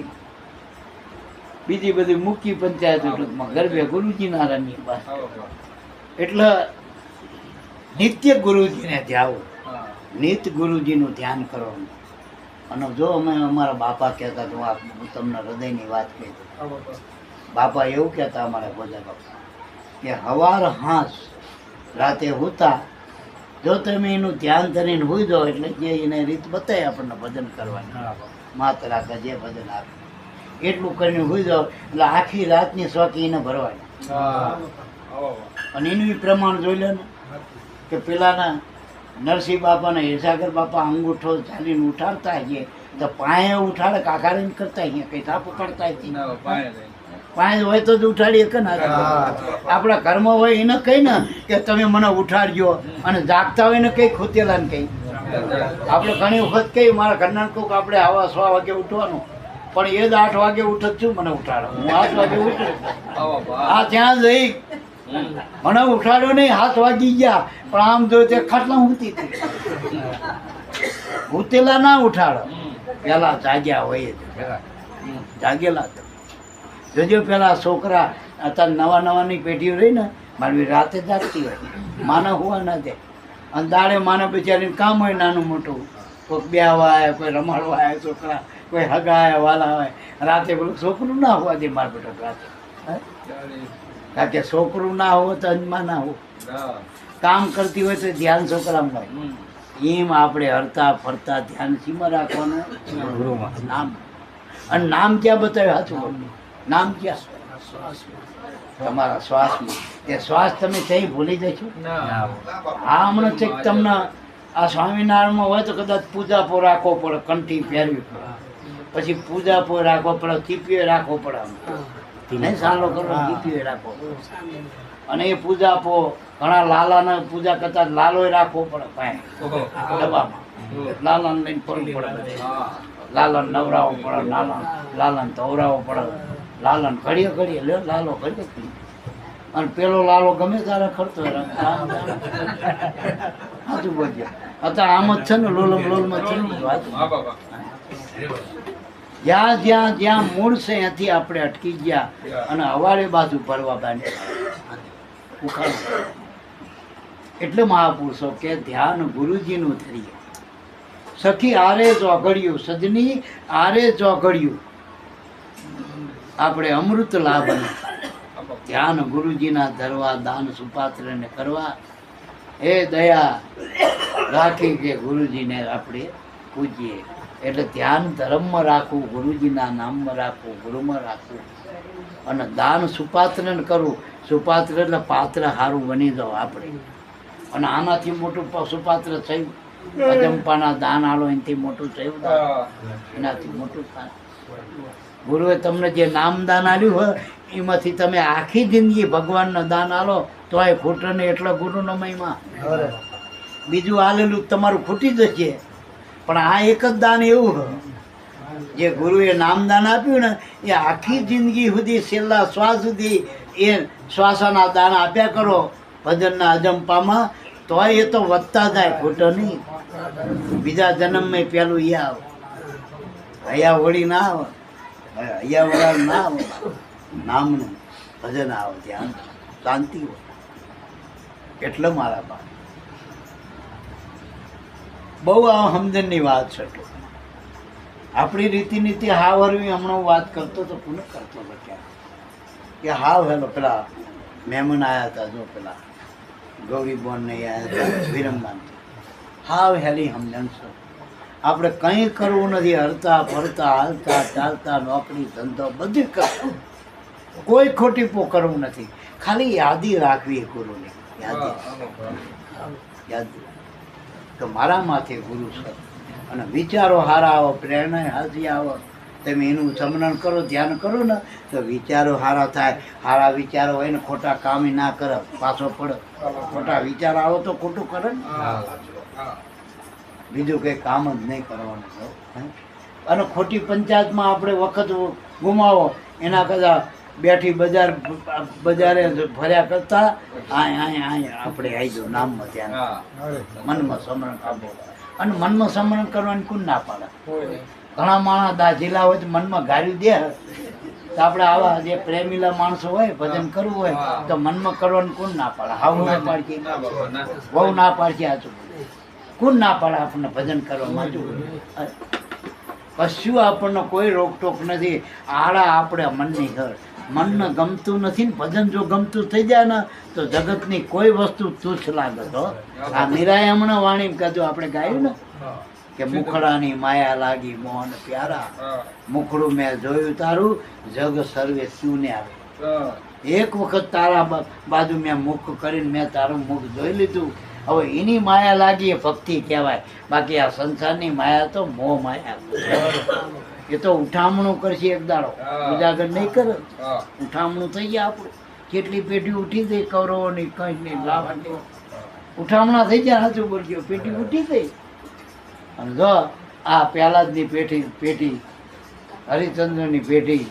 બીજી બધી મૂકી પંચાયત ટૂંકમાં ગરબે ગુરુજીના રંગની બસ. એટલે નિત્ય ગુરુજીને ધ્યાવું, નિત્ય ગુરુજીનું ધ્યાન કરવાનું. અને જો અમે અમારા બાપા કહેતા, તો હું તમને હૃદયની વાત કહી દઉં. બાપા એવું કહેતા અમારા ભોજા બાપા કે હવાર હાંસ રાતે હોતા જો તમે એનું ધ્યાન કરીને હોઈ જાઓ, એટલે જે એને રીત બતાવે આપણને ભજન કરવાની, માત્ર રાખે જે ભજન આપે એટલું કરીને હોઈ જાઓ, એટલે આખી રાતની શોખી એને ભરવાની. અને એનું પ્રમાણ જોઈ લે ને કે પેલાના નરસિંહ બાપા ને હિરસાગર બાપા અંગૂઠો ચાલીને ઉઠાડતા છે તો પાયે ઉઠાડે, કાકારીને કરતા અહીંયા કઈ થાપ કરતા પાયે હોય તો જ ઉઠાડીએ કે ના. આપણા ઘરમાં હોય એને કહી ને કે તમે મને ઉઠાડજો, અને જાગતા હોય ને કઈ ખોતેલા ને કઈ. આપણે ઘણી વખત કહી મારા ઘરના કહું કે આપણે આવા 6 વાગે ઉઠવાનું, પણ એ જ 8 વાગે ઉઠ છું, મને ઉઠાડો, હું 8 વાગે ઉઠું. આ ત્યાં જઈ મને ઉઠાડ્યો નહીં, 7 વાગી ગયા, પણ આમ જોયું તે ખાટલા ઊંઘતી હતી. ઉતેલા ના ઉઠાડો, પેલા જાગ્યા હોય જાગેલા. જોજો પેલા છોકરા અત્યારે નવાની પેઢીઓ રહી ને, મારી રાતે જાગતી હોય, માને હોવા ના દે. અને દાડે માને બિચારીને કામ હોય નાનું મોટું, કોઈ બેહવા આવે, કોઈ રમાડવા આવે છોકરા, કોઈ હગા આવે, વાલા હોય. રાતે પેલું છોકરું ના હોવા દે મારા બેટા રાતે. કારણ કે છોકરું ના હોય તો અજમા ના હોય, કામ કરતી હોય તો ધ્યાન છોકરામાં હોય. એમ આપણે હરતા ફરતા ધ્યાન સીમાં રાખવાનું ગુરુમાં નામ. અને નામ ક્યાં બતાવ્યું? સાચું નામ ક્યાં? તમારા શ્વાસમાં. એ શ્વાસ તમે ત્યાં ભૂલી જશો. હા, હમણાં છે તમને આ સ્વામિનારાયણમાં હોય તો કદાચ પૂજાપો રાખવો પડે, કંઠી ફેરવી પડે, પછી પૂજાપો રાખવો પડે, ટીપીઓ રાખવો પડે, નહીં સાલો કરો ટીપીઓ રાખવો. અને એ પૂજાપો ઘણા લાલાને પૂજા કરતા લાલોય રાખવો પડે ભાઈ ડબ્બામાં. લાલાને લઈને ફરવું પડે, લાલાને નવરાવવો પડે, લાલાને ધોવરાવવો પડે. લાલન ઘડીએ ઘડીએ લે લાલો ઘડીએ ઘડીએ અને પેલો લાલો ગમે ત્યારે ખરતો સાચું બોલજો અત્યારે આમ જ છે ને લોલમ લોલમાં છે ને જ્યાં જ્યાં જ્યાં મૂળ છે ત્યાંથી આપણે અટકી ગયા અને અવાડે બાજુ ભરવા બાંધ્યા ઉખાડો. એટલે મહાપુરુષો કે ધ્યાન ગુરુજીનું ધરીએ સખી આરે ચોઘડ્યું સજની આરે ચોઘડ્યું આપણે અમૃત લાભ ધ્યાન ગુરુજીના ધરવા દાન સુપાત્રને કરવા એ દયા રાખી કે ગુરુજીને આપણે પૂજીએ. એટલે ધ્યાન ધર્મમાં રાખવું, ગુરુજીના નામમાં રાખવું, ગુરુમાં રાખવું અને દાન સુપાત્રને કરવું. સુપાત્ર એટલે પાત્ર સારું બની જાવ આપણે. અને આનાથી મોટું સુપાત્ર થયું અજંપાના દાન આલો એનાથી મોટું થયું એનાથી મોટું થાય. ગુરુએ તમને જે નામ દાન આલ્યું હોય એમાંથી તમે આખી જિંદગી ભગવાનના દાન આલો તો એ ખોટો ને એટલો ગુરુનો મહિમા. બીજું આલેલું તમારું ખૂટી જશે પણ આ એક જ દાન એવું જે ગુરુએ નામદાન આપ્યું ને એ આખી જિંદગી સુધી છેલ્લા શ્વાસ સુધી એ શ્વાસના દાન આપ્યા કરો ભજનના અજંપામાં તો એ તો વધતા જાય ખોટો નહીં. બીજા જન્મમાં પેલું એ આવે હૈયા વળી ના આવે હૈયા વળા ના આવે નામનું ભજન આવે ધ્યાન શાંતિ હોય. એટલે મારા બા બહુ આ સમજણની વાત છે. આપણી રીતિનીતિ હાવ હરવી હમણાં હું વાત કરતો તો પુનઃ કરતો હતો ક્યાં કે હાવ હેલો પેલા મહેમાન આવ્યા હતા જો પેલા ગૌરીબોન ને આવ્યા હતા વિરમગામ હાવ હેલી સમજણ છે. આપણે કંઈ કરવું નથી હરતા ફરતા હાલતા ચાલતા નોકરી ધંધો બધું કરવું કોઈ ખોટી પો કરવું નથી. ખાલી યાદી રાખવી ગુરુની યાદી તો મારા માથે ગુરુ છે અને વિચારો સારા આવો પ્રેરણા હાજી આવો તમે એનું સ્મરણ કરો ધ્યાન કરો ને તો વિચારો સારા થાય. સારા વિચારો હોય ને ખોટા કામ ના કરે પાછો પડે. ખોટા વિચાર આવો તો ખોટું કરે ને બીજું કંઈ કામ જ નહીં કરવાનું. અને ખોટી પંચાયતમાં આપણે વખત ગુમાવો એના કરતાં બેઠી બજારે ફર્યા કરતા આપણે આવી જાવ નામમાં ધ્યાન મનમાં સમરણ કરવો. અને મનમાં સમરણ કરવાની કોણ ના પાડે? ઘણા માણસ દાજીલા હોય તો મનમાં ગાળ્યું દે તો આપણે આવા જે પ્રેમીલા માણસો હોય ભજન કરવું હોય તો મનમાં કરવાનું કોણ ના પાડે? હાવ ના પાડશે બહુ ના પાડશે આચું કોણ ના પાડે આપણને ભજન કરવા માટે? કશું આપણને કોઈ રોકટોક નથી. આડા આપણે મનની ઘર મનને ગમતું નથી ને ભજન જો ગમતું થઈ જાય ને તો જગતની કોઈ વસ્તુ તુચ્છ લાગે. તો આ મીરાએ હમણાં વાણી કીધું આપણે ગાયું ને કે મુખડાની માયા લાગી મોહન પ્યારા મુખડું મેં જોયું તારું જગ સર્વે શું ને આવે. એક વખત તારા બાજુ મેં મુખ કરીને મેં તારું મુખ જોઈ લીધું. હવે એની માયા લાગી એ ભક્તિ કહેવાય. બાકી આ સંસારની માયા તો મોહ માયા. એ તો ઉઠામણું કરશે એક દાડો ઉજાગર નહીં કરે. ઉઠામણું થઈ ગયા આપણું કેટલી પેઢી ઉઠી ગઈ કૌરવોની કંઈ નહીં લાવવાની ઉઠામણા થઈ ગયા. સાચું બોલજો પેઢી ઉઠી ગઈ. અને જો આ પહેલાદની પેઢી હરિચંદ્રની પેઢી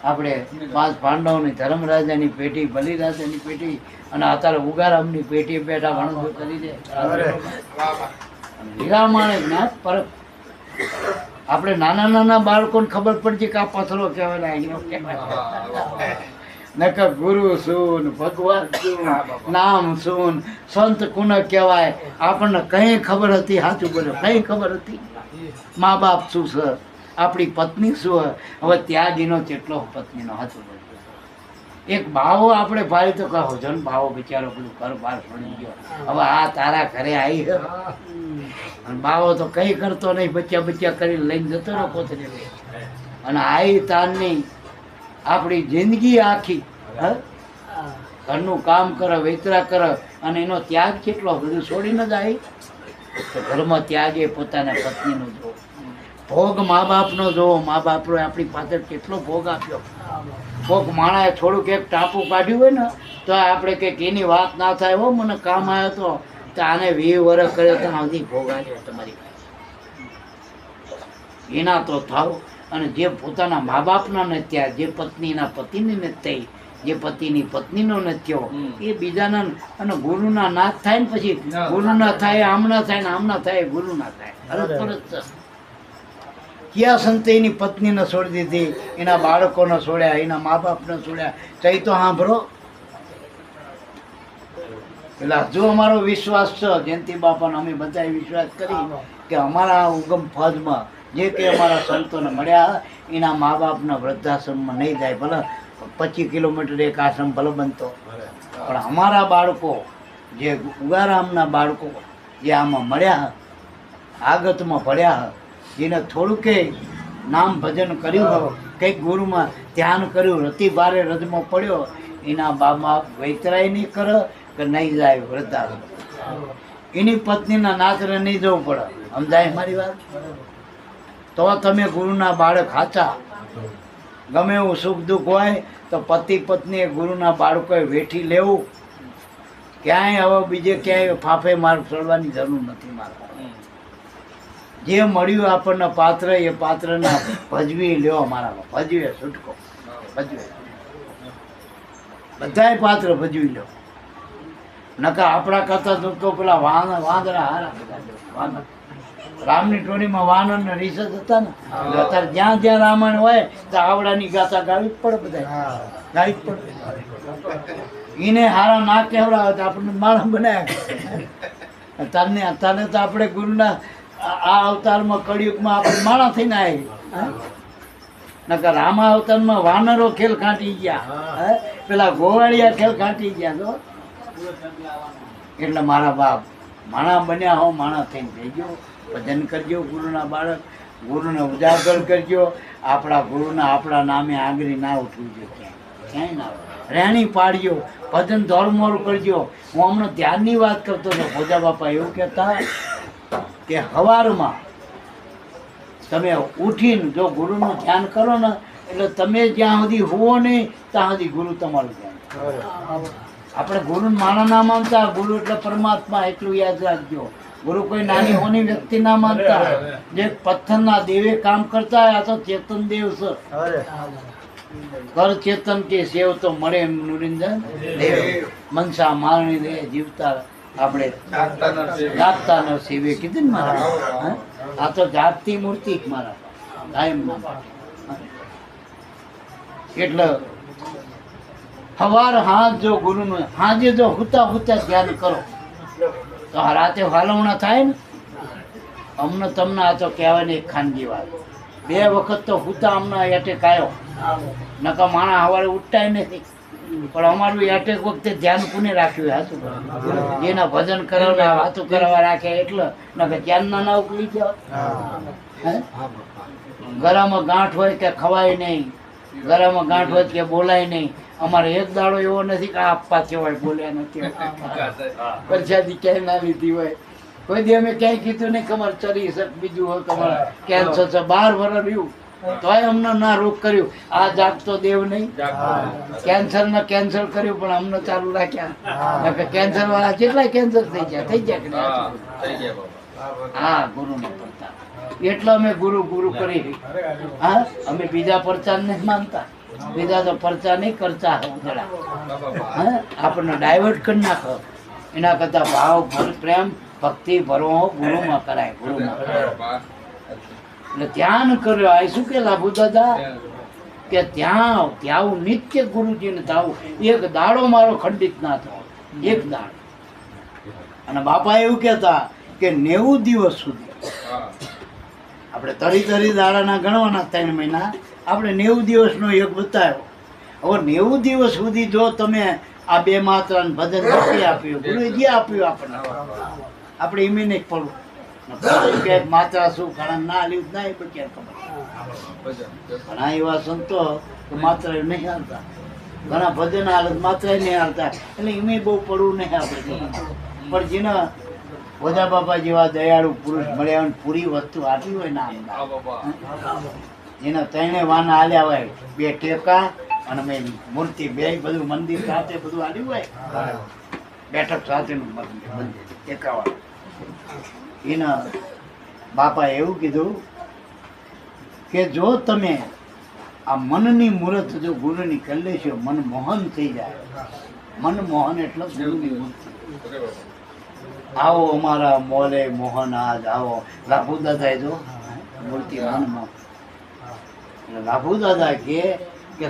આપણે 5 પાંડવોની ધર્મરાજાની પેઢી બલિરાજાની પેઢી અને અત્યારે ઉગારામની પેઢી બેઠા વણજો કરી દે. હીરામાણે જ્ઞાત પરત આપણે નાના નાના બાળકોને ખબર પડશે કે આ પથરો કહેવાય. નકર ગુરુ શું ભગવાન શું નામ શું સંત કોને કહેવાય આપણને કંઈ ખબર હતી? સાચું બોલ્યો કંઈ ખબર હતી? મા બાપ શું છે આપણી પત્ની શું હોય? હવે ત્યાગીનો કેટલો પત્નીનો સાચું બોલ્યો. એક ભાવો આપણે ભાઈ તો કહો જન ભાવો બિચારો પેલું ઘર બહાર પડી ગયો. હવે આ તારા ઘરે આવી અને બાવો તો કંઈ કરતો નહીં બચ્ચા કરીને લઈને જતો રહ્યો પોતરી લઈ. અને આવી તારની આપણી જિંદગી આખી ઘરનું કામ કરે વેતરા કરે અને એનો ત્યાગ કેટલો બધું છોડીને જ આવી. તો ઘરમાં ત્યાગ એ પોતાના પત્નીનો જોવો, ભોગ મા બાપનો જોવો. મા બાપનો આપણી પાછળ કેટલો ભોગ આપ્યો. કોઈક માણાએ થોડુંક એક ટાપુ કાઢ્યું હોય ને તો આપણે કંઈક એની વાત ના થાય. હો મને કામ આવ્યો તો આને 20 વર્ષ કર્યો તો હજી ભોગ આવ્યો તમારી પાસે. એના તો થાવ અને જે પોતાના મા બાપના નથી થયા, જે પત્નીના પતિની નથી થઈ, જે પતિની પત્નીનો નથી થયો, એ બીજાના અને ગુરુના નાશ થાય ને પછી ગુરુના થાય આમના થાય ને આમના થાય ગુરુના થાય. અરજ ક્યાં સંતે એની પત્નીને છોડી દીધી, એના બાળકોને છોડ્યા, એના મા બાપને છોડ્યા, તઈ તો સાંભળો. એટલે જો અમારો વિશ્વાસ છે જયંતિ બાપાનો, અમે બધાએ વિશ્વાસ કરી કે અમારા ઉગમ ફજમાં જે કે અમારા સંતોને મળ્યા એના મા બાપના વૃદ્ધાશ્રમમાં નહીં જાય. ભલે 25 કિલોમીટર એક આશ્રમ ભલે બનતો, પણ અમારા બાળકો જે ઉગારામના બાળકો જે આમાં મળ્યા, આગતમાં ભળ્યા, જેને થોડુંક નામ ભજન કર્યું હોય, કંઈક ગુરુમાં ધ્યાન કર્યું, રતિ ભારે રજમાં પડ્યો, એના બા બાપ વૈતરાય નહીં કરે કે નહીં જાય વૃદ્ધાશ્રમ. એની પત્નીના નાચરે નહીં જવું પડે. સમજાય મારી વાત? તો તમે ગુરુના બાળક સાચા. ગમે એવું સુખ દુઃખ હોય તો પતિ પત્નીએ ગુરુના બાળકોએ વેઠી લેવું. ક્યાંય હવે બીજે ક્યાંય ફાફે માર ચડવાની જરૂર નથી. મારે જે મળ્યું આપણને પાત્ર, એ પાત્રના ભજવી લ્યો. મારા ભજવે છૂટકો ભજવે, બધાય પાત્ર ભજવી લ્યો. નકા આપણા કરતા તો પેલા વાંદરા હારા બધા. રામની ટોળીમાં વાનર ને રીસ જ હતા ને. અત્યારે જ્યાં જ્યાં રામાયણ હોય તો આવડાની ગાતા ગાવી જ પડે, બધા ગાવી જ પડે. એને હારા ના કહેવડાવે તો આપણને માણસ બનાવ્યા. તને તો આપણે ગુરુના આ અવતારમાં કળિયુગમાં આપણે માણસ થઈને આવી. નકર રામા અવતારમાં વાનરો ખેલ ખાંટી ગયા, પેલા ગોવાળિયા ખેલ ખાંટી ગયા. તો એટલે મારા બાપ માણા બન્યા હો, માણા થઈને જઈજો, ભજન કરજો ગુરુના બાળક, ગુરુને ઉજાગર કરજો. આપણા ગુરુના આપણા નામે આંગળી ના ઉઠવું જોઈએ, ક્યાંય ના રહેણી પાડજો, ભજન ધોરમોર કરજો. હું હમણાં ધ્યાનની વાત કરતો હતો. ભોજા બાપા એવું કહેતા કે સવારમાં તમે ઉઠીને જો ગુરુનું ધ્યાન કરો ને, એટલે તમે જ્યાં સુધી હોવો નહીં ત્યાં સુધી ગુરુ તમારું ધ્યાન. આપણે ગુરુ માણા ના માનતા, ગુરુ એટલે પરમાત્મા, એટલું યાદ રાખજો. ગુરુ કોઈ નાની હોની વ્યક્તિ ના માનતા. જે પથ્થરના દેવે કામ કરતા હોય, આ તો ચેતન દેવ છે. કર ચેતન કે સેવ તો મળે નુરિંજન દેવ, મનસા મારણી દે જીવતા આપણે જાગતા ન સેવે કીધી ને મારા. આ તો જાગતી મૂર્તિ મારા કાયમ ના. એટલે સવાર હાથ જો ગુરુનું હાજે જો હુતા હુતા ધ્યાન કરો તો રાતે હાલવણા થાય ને. અમને તમને આ તો કહેવાય ને એક ખાનગી વાત. 2 વખત તો હુતા અમને એટેક આવ્યો. નકા માણા સવારે ઉઠતા નથી. પણ અમારું એટેક વખતે ધ્યાન કોને રાખ્યું? હાથું જેના ભજન કરાવવા વાતું કરવા રાખે એટલે. નકર ધ્યાન ના ઉકલી ગયા. ગળામાં ગાંઠ હોય કે ખવાય નહીં, ગળામાં ગાંઠ હોય કે બોલાય નહીં. અમારે એક દાડો એવો નથી કે આપવા કહેવાય બોલ્યા નથી, પ્રસાદી ક્યાંય ના લીધી હોય. કોઈ દી અમે ક્યાંય કીધું નહીં કે અમારે ચરી શક બીજું હોય, તમારે કેન્સર છે. 12 વર્ષ રહ્યું તોય અમને ના રોગ કર્યું. આ જાગતો દેવ નહીં, કેન્સર ને કેન્સર કર્યું પણ અમને ચાલુ રાખ્યા. કેન્સર વાળા કેટલાય કેન્સર થઈ ગયા. હા, ગુરુ ને પડતા એટલે અમે ગુરુ ગુરુ કરી. હા, અમે બીજા પરચાર નથી માનતા, બીજા તો પરચાર નહીં કરતા. હા, આપણને ડાયવર્ટ કરી નાખો. એના કરતા ભાવ પ્રેમ ભક્તિ ભરવો ગુરુમાં કરાય, ગુરુમાં કરાય. એટલે ધ્યાન કર્યો. આ શું કે લાભુ દાદા કે ત્યાં નિત્ય ગુરુજીને થાવું. એક દાડો મારો ખંડિત ના થયો, એક દાડો. અને બાપા એવું કહેતા કે 90 દિવસ સુધી આપણે તરી દાડાના ગણવાના 3 મહિના, આપણે 90 દિવસનો યોગ બતાવ્યો. હવે 90 દિવસ સુધી જો તમે આ 2 માત્રા ભજન નથી આપ્યું, ગુરુજી આપ્યું આપણને, આપણે એમ નહીં પડવું. માત્રા શું ઘણા ના લીધું ના એ બચ્યા ખબર. ઘણા એવા સંતો માત્ર નહીં હાલતા, ઘણા ભજન હાલત માત્ર નહીં હાલતા. એટલે એમ બહુ પડવું નહીં આપણે. પણ જેના ભોજા બાપા જેવા દયાળુ પુરુષ મળ્યા, પૂરી વસ્તુ આપી હોય ના, જેના 3 વાના હાલ્યા હોય, 2 ટેકા અને મેં મૂર્તિ, 2 બધું મંદિર સાથે બધું હાલ્યું હોય, બેઠક સાથેનું મંદિર ટેકાવાળું. એના બાપા એવું કીધું કે જો તમે આ મનની મૂર્ત જો ગુરુની કરી લેશો, મનમોહન થઈ જાય. મનમોહન એટલે ગુરુની મૂર્તિ. આવો અમારા મોલે મોહન આજ આવો. લાભુ દાદા જો મૂર્તિ મનમોહન. લાભુ દાદા કે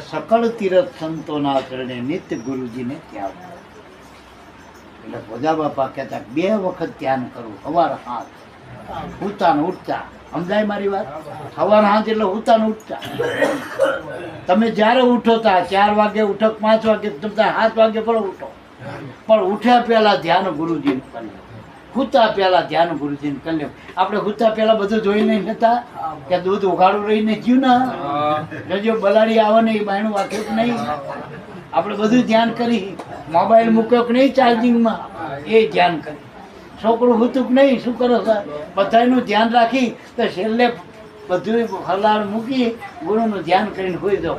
સકળ તીરથ સંતોના ચરણે નિત્ય ગુરુજીને ત્યાં. એટલે ભોજા બાપા કહેતા 2 વખત ધ્યાન કરવું, સવાર હાથ ઉઠતા ને ઉઠતા. સમજાય મારી વાત? સવાર હાથ એટલે ઉઠતા ને ઉઠતા. તમે જ્યારે ઉઠો તા 4 વાગે ઉઠો, 5 વાગે, તમે 7 વાગે પણ ઉઠો, પણ ઉઠ્યા પહેલા ધ્યાન ગુરુજીને કરી લો. હુતા પહેલા ધ્યાન ગુરુજીને કરી લો. આપણે હુતા પહેલા બધું જોઈને નતા કે દૂધ ઉઘાડું રહીને જ્યું ના જો બલાડી આવે ને એ બાયણું વાંખ્યું કે નહીં. આપણે બધું ધ્યાન કરી. મોબાઈલ મૂક્યો કે નહીં ચાર્જિંગમાં, એ ધ્યાન કરી. છોકરું હતું કે નહીં, શું કરો સાહેબ, બધાનું ધ્યાન રાખી તો છેલ્લે બધું હલાળ મૂકી ગુરુનું ધ્યાન કરીને હોઈ દો.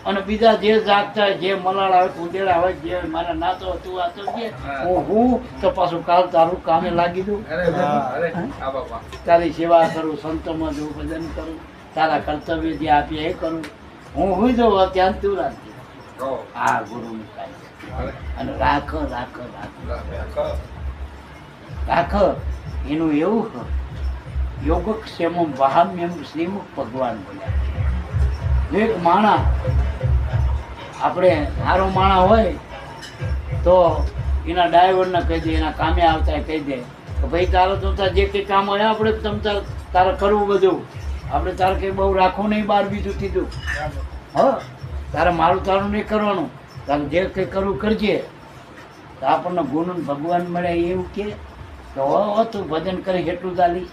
અને બીજા જે જાગતા જે મલાળ આવે, કુંદેડા આવે, જે મારા નાતો તું આ તો કે હું તો પાછું કાલ તારું કામે લાગી દઉં, તારી સેવા કરું, સંતોમાં જવું, ભજન કરું, તારા કર્તવ્ય જે આપીએ એ કરું. હું હોઈ દઉં ત્યાં તું રાખજે. આ ગુરુનું કાંઈ અને રાખ રાખ રાખ રાખ. એનું એવું યોગક્ષેમમ વહામ્યમ શ્રીમુખ ભગવાન બોલ્યા. એક માણા, આપણે સારો માણા હોય તો એના ડ્રાઈવરને કહી દે, એના કામે આવતા કહી દે કે ભાઈ તારે તો જે કંઈ કામ હોય આપણે તમ તારે કરવું બધું, આપણે તારે કંઈ બહુ રાખવું નહીં, બહાર બીજું કીધું. તારે મારું તારું નહીં કરવાનું, તારે જે કંઈ કરવું કરજે. તો આપણને ગુરુ ભગવાન મળે એવું કે તું ભજન કરી એટલું ચાલી.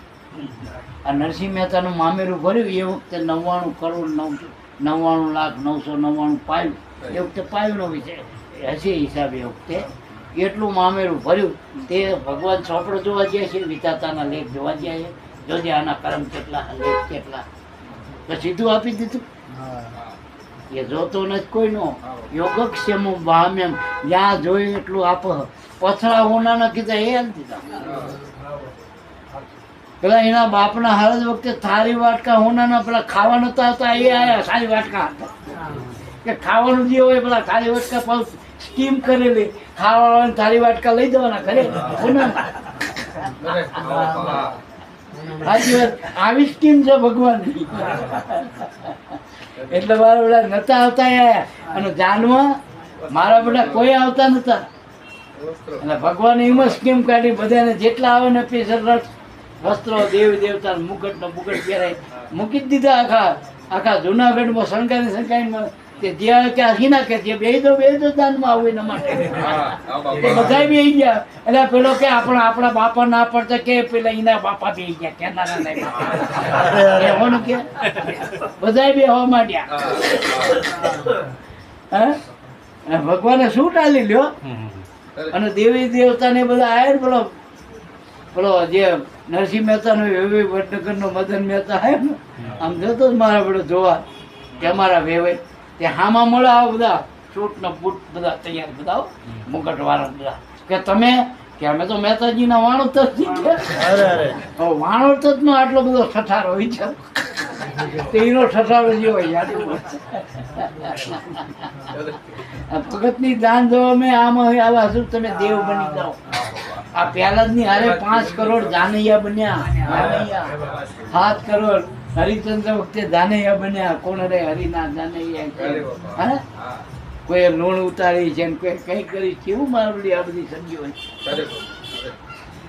આ નરસિંહ મહેતાનું મામેરું ભર્યું એ વખતે 99 કરોડ 99,999 પાયું. એ વખતે પાયુંનો વિષય હશે હિસાબે એ વખતે એટલું મામેરું ભર્યું. તે ભગવાન ચોપડો જોવા જાય છે, વિધાતાના લેખ જોવા જાય છે. જોજે આના કર્મ કેટલા, લેખ કેટલા, તો સીધું આપી દીધું. એ જોતો નથી કોઈનો. યોગક્ષેમ વામ્યમ, જ્યાં જોયું એટલું આપ. પથરા હોનાના કીધા એ હાલ દીધા. પેલા એના બાપના હાલ વખતે થાળી વાટકા હોનાના પેલા ખાવા નતા હતા, એ આયા થાળી વાટકા હતા. કે ખાવાનું જે હોય પેલા થાળી વાટકા પાછું સ્ટીમ કરેલી ખાવા થાળી વાટકા લઈ જવાના ઘરે. સાચી વાત, આવી સ્કીમ છે ભગવાનની. એટલે મારા બધા નતા આવતા આયા, અને જાનમાં મારા બધા કોઈ આવતા નતા. અને ભગવાને એમાં સ્કીમ કાઢી, બધાને જેટલા આવે ને પેસર વસ્ત્રો, દેવી દેવતા મુગટ ને મુગટ પહેરાય મૂકી જ દીધા. આખા જુનાગઢમાં શંકાની તે જે કે હિના કે જે બે દો દાનમાં આવું એના માટે બધા બેસી ગયા. એટલે પેલો કે આપણા બાપા ના પડતા કે પેલા એના બાપા બેસી ગયા, કેનારા નહીં કે બધા બે હવા માંડ્યા. ભગવાને શું ટાળી લ્યો. અને દેવી દેવતા ને બધા આયા. પેલો જે નરસિંહ મહેતા નો વડનગર નો મદન મહેતા હે ને, આમ જતો જ મારા બધો જોવા કે અમારા વેવાય તે હામાં મળે. આ બધા સૂટ ને બૂટ બધા તૈયાર, બધા મુગટ વાળા બધા કે તમે કે અમે તો મહેતાજીના વાણોત જ વાણોત નો આટલો બધો ઠઠારો હોય છે. એનો ઠઠારો જે હોય ભગતની દાન જો અમે આમાં આવા હજુ તમે દેવ બની જાઓ. આ પહેલા જ ની હારે 5 કરોડ જાનૈયા બન્યા, 7 કરોડ હરિચંદ્ર વખતે જાનૈયા બન્યા. કોણ રે હરિના જાનૈયા, કોઈ લૂણ ઉતારી છે, કોઈ કઈ કરી, કેવું મારું આ બધી સબ્જી હોય.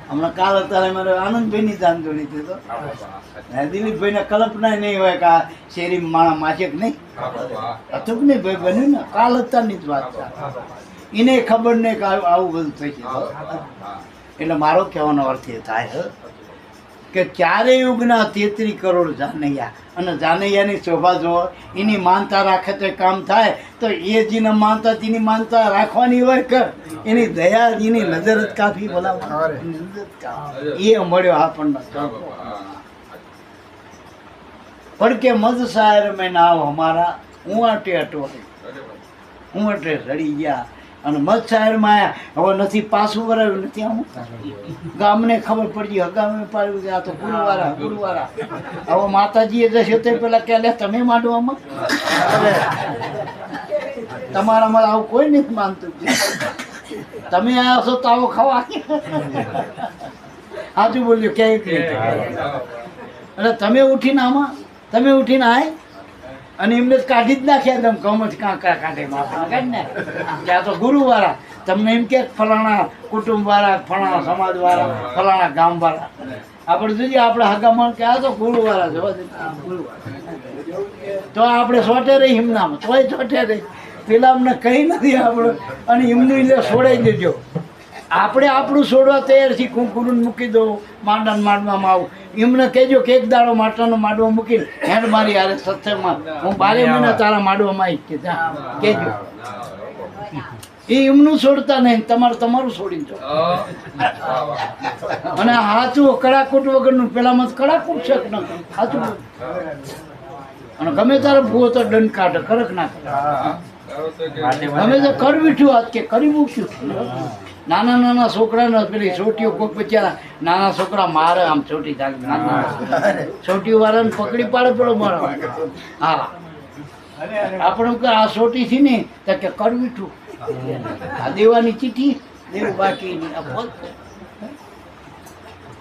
હમણાં કાલ અત્યારે મારે આનંદભાઈ ની દાન જોડી હતી, તો દિલીપભાઈ ને કલ્પના નહીં હોય કે આ શેરી માણા માચેક નહીં હતું કે નહીં ભાઈ બન્યું ને. કાલ અત્યારની જ વાત છે, એને ખબર નહીં કે આવું બધું થઈ છે. એટલે મારો કહેવાનો અર્થ એ થાય કે 4 યુગના 33 કરોડ જાનૈયા, અને જાનૈયાની શોભા જો એની માનતા રાખે તો કામ થાય. તો એ જેને માનતા તેની માનતા રાખવાની હોય કે એની દયા, એની નજર જ કાફી. બોલાવા એ મળ્યો આપણને. પણ કે મદ શાયર મેં નાવ હમારા ઊંટે અટોરે, ઊંટે સડી ગયા. અને મત શહેરમાં આવ્યા હવે નથી પાછું વરાવ્યું નથી આમ ગામને ખબર પડી હગામે પાડ્યું કે આ તો ગુરુવારા હવે માતાજીએ જશે તે પેલા કે લે તમે માંડો આમાં તમારામાં આવું કોઈ નથી માનતું તમે આવ્યા છો તો આવો ખાવા સાચું બોલ્યું કે એટલે તમે ઉઠીને આમાં તમે ઉઠીને આય અને એમને કાઢી જ નાખ્યા તમે કમ જ કાંકરા કાઢે માથા કાઢી ને ત્યાં તો ગુરુવાળા તમને એમ કે ફલાણા કુટુંબવાળા ફલાણા સમાજવાળા ફલાણા ગામવાળા આપણે જોઈએ આપણે હગામાં કે આ તો ગુરુવાળા જવા દે તો આપણે સોટે રહી હિમનામાં તોય સોટે રહી પેલા અમને કંઈ નથી આપણે અને એમનું એટલે છોડાઈ દેજો આપણે આપણું છોડવા તૈયાર છીએ કુંકુરું મૂકી દઉં માંડાને માંડવામાં આવું એમને કહેજો કે એક દાડો માટલાનો માંડવો મૂકીને હેડ મારી યારે સત્સંગમાં હું 12 મહિના તારા માંડવામાં આવીશ કે જા કહેજો એ એમનું છોડતા નહીં તમારું છોડીને જો અને હાચું કડાકૂટ વગરનું પેલામાં કડાકૂટ છે ન સાચું અને ગમે તારે ભૂવો તો દંડ કાઢે કરક ના કરે ગમે તો કરવી છું આજ કે કરી મૂક્યું નાના નાના છોકરાને પેલી છોટીઓ કોઈક બચારા નાના છોકરા મારે આમ છોટી ચાલે છોટીઓ વાળાને પકડી પાડે પેલો મારો હા આપણે આ છોટી થી ને તો કે કરવી છું આ દેવાની ચીઠી દેવું બાકી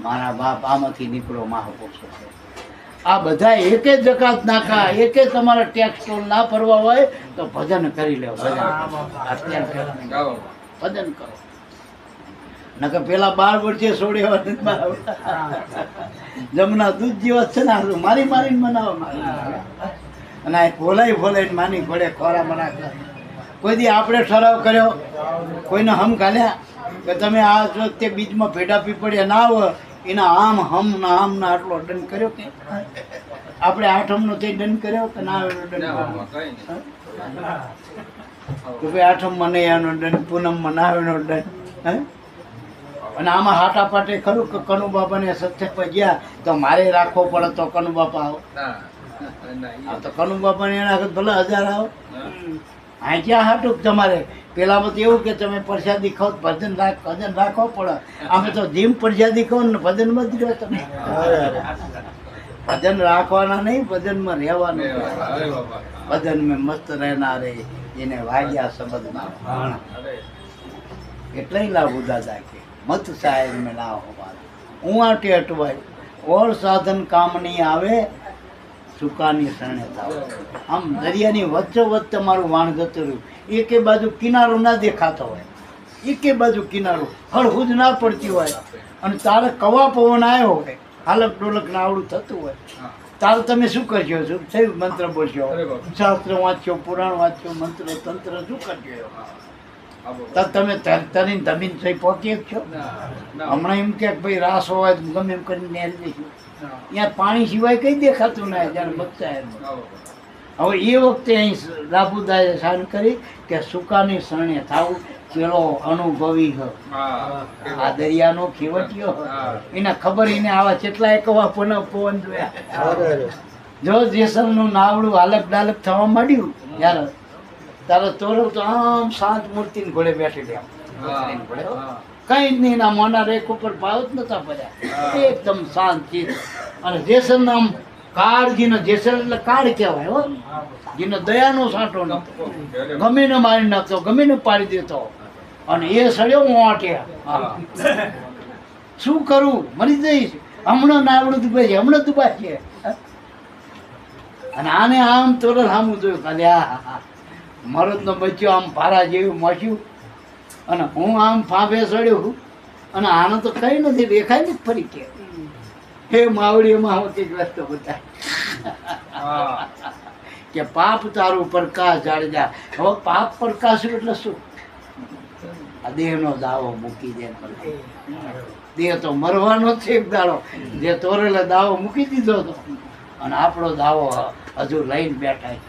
મારા બાપ આમાંથી નીકળો મહાપુરુષો આ બધા એકે જકાત નાખા એકે તમારા ટેક્સ ટોલ ના ભરવા હોય તો ભજન કરી લેવો ભજન કરો નકર પેલા 12 વર્ષે છોડ્યા જમના દૂધ જેવા છે ને મારી મારીને બનાવો અને આ ભોલાઈ માની ઘોડે ખોરા મના કોઈ દી આપણે ઠરાવ કર્યો કોઈને હમ ઘાલ્યા કે તમે આ જો તે બીજમાં ભેડા પીપળ્યા ના આવે એના આમ ના આટલો દંડ કર્યો કે આપણે આઠમનો તે દંડ કર્યો કે ના આવેલો દંડ તો ભાઈ આઠમમાં નહીં આનો દંડ પૂનમમાં ના આવેલો દંડ હે અને આમાં હાટા પાટે ખરું કે કનુ બાપાને સત્ય પર ગયા તો મારે રાખવો પડે તો કનુ બાપા આવો તો કનુ બાપાને એના ભલે 1000 આવો આ ક્યાં હાટું તમારે પેલામાં તો એવું કે તમે પ્રસાદી ખાઓ ભજન રાખવો પડે અમે તો જીમ પ્રસાદી ખાઓ ને ભજનમાં જ રહ્યો તમે ભજન રાખવાના નહીં ભજનમાં રહેવાનું ભજન મેં મસ્ત રહેનારે એને વાગ્યા શબ્દના એટલે લાભુ દાદા કે મત સાહેબ મેં ના હોવા હું આટે અટવાય ઓર સાધન કામ નહીં આવે સુકાની શરણે થાવ આમ દરિયાની વચ્ચે તમારું વાણ જતું રહ્યું એકે બાજુ કિનારો ના દેખાતો હોય એકે બાજુ કિનારો હળહુદ ના પડતી હોય અને તારે કવા પવન આવ્યો હોય હાલક ડોલક ના આવડું થતું હોય તારે તમે શું કરશો શું થયું મંત્ર બોલશો શાસ્ત્ર વાંચ્યો પુરાણ વાંચ્યો મંત્ર તંત્ર શું કરશો તો તમે તરીને ધમીને થઈ પહોંચી છો હમણાં એમ કે ભાઈ રાસ હોય ગમે એમ કરીને નેરી દઈશું ત્યાં પાણી સિવાય કઈ દેખાતું ના જ્યારે બચ્ચા હવે એ વખતે અહીં લાભુદાએ શાન કરી કે સુકાની શરણે થાવું પેલો અનુભવી આ દરિયાનો ખેવટિયો એને ખબર એને આવા કેટલા એકવા પવન જોયા જો જેસલનું નાવડું હાલક ડાલક થવા માંડ્યું ત્યારે તારે તોરો તો આમ શાંત મૂર્તિને ઘોડે બેઠી રહ્યા કઈ જ નહીં ના મોના રેખ ઉપર ભાવ જ નતા પડ્યા એકદમ શાંત ચીજ અને જેસલ નામ કાળજીનો જેસલ એટલે કાળ કહેવાય હો જેનો દયાનો સાંટો નતો ગમે ને મારી નાખતો ગમે ને પાડી દેતો અને એ સડ્યો મોટ્યા શું કરું મરી જઈશ હમણાં નાવડું દુબાઈ છે હમણાં દુબાઈ છે અને આને આમ તોરલ સામું જોયું ખાલી આ મરદનો બચ્યો આમ ભારા જેવું મોચ્યું અને હું આમ ફાંફે સડ્યો અને આને તો કઈ નથી દેખાય ને ફરી કે હે માવડીમાં હોતી રસ્તો બતાય કે પાપ તારું પ્રકાશ જાડજા હવે પાપ પ્રકાશ્યું એટલે શું આ દેહનો દાવો મૂકી દે દેહ તો મરવાનો છે એક દાડો જે તોરેલો દાવો મૂકી દીધો હતો અને આપણો દાવો હજુ લઈને બેઠા છે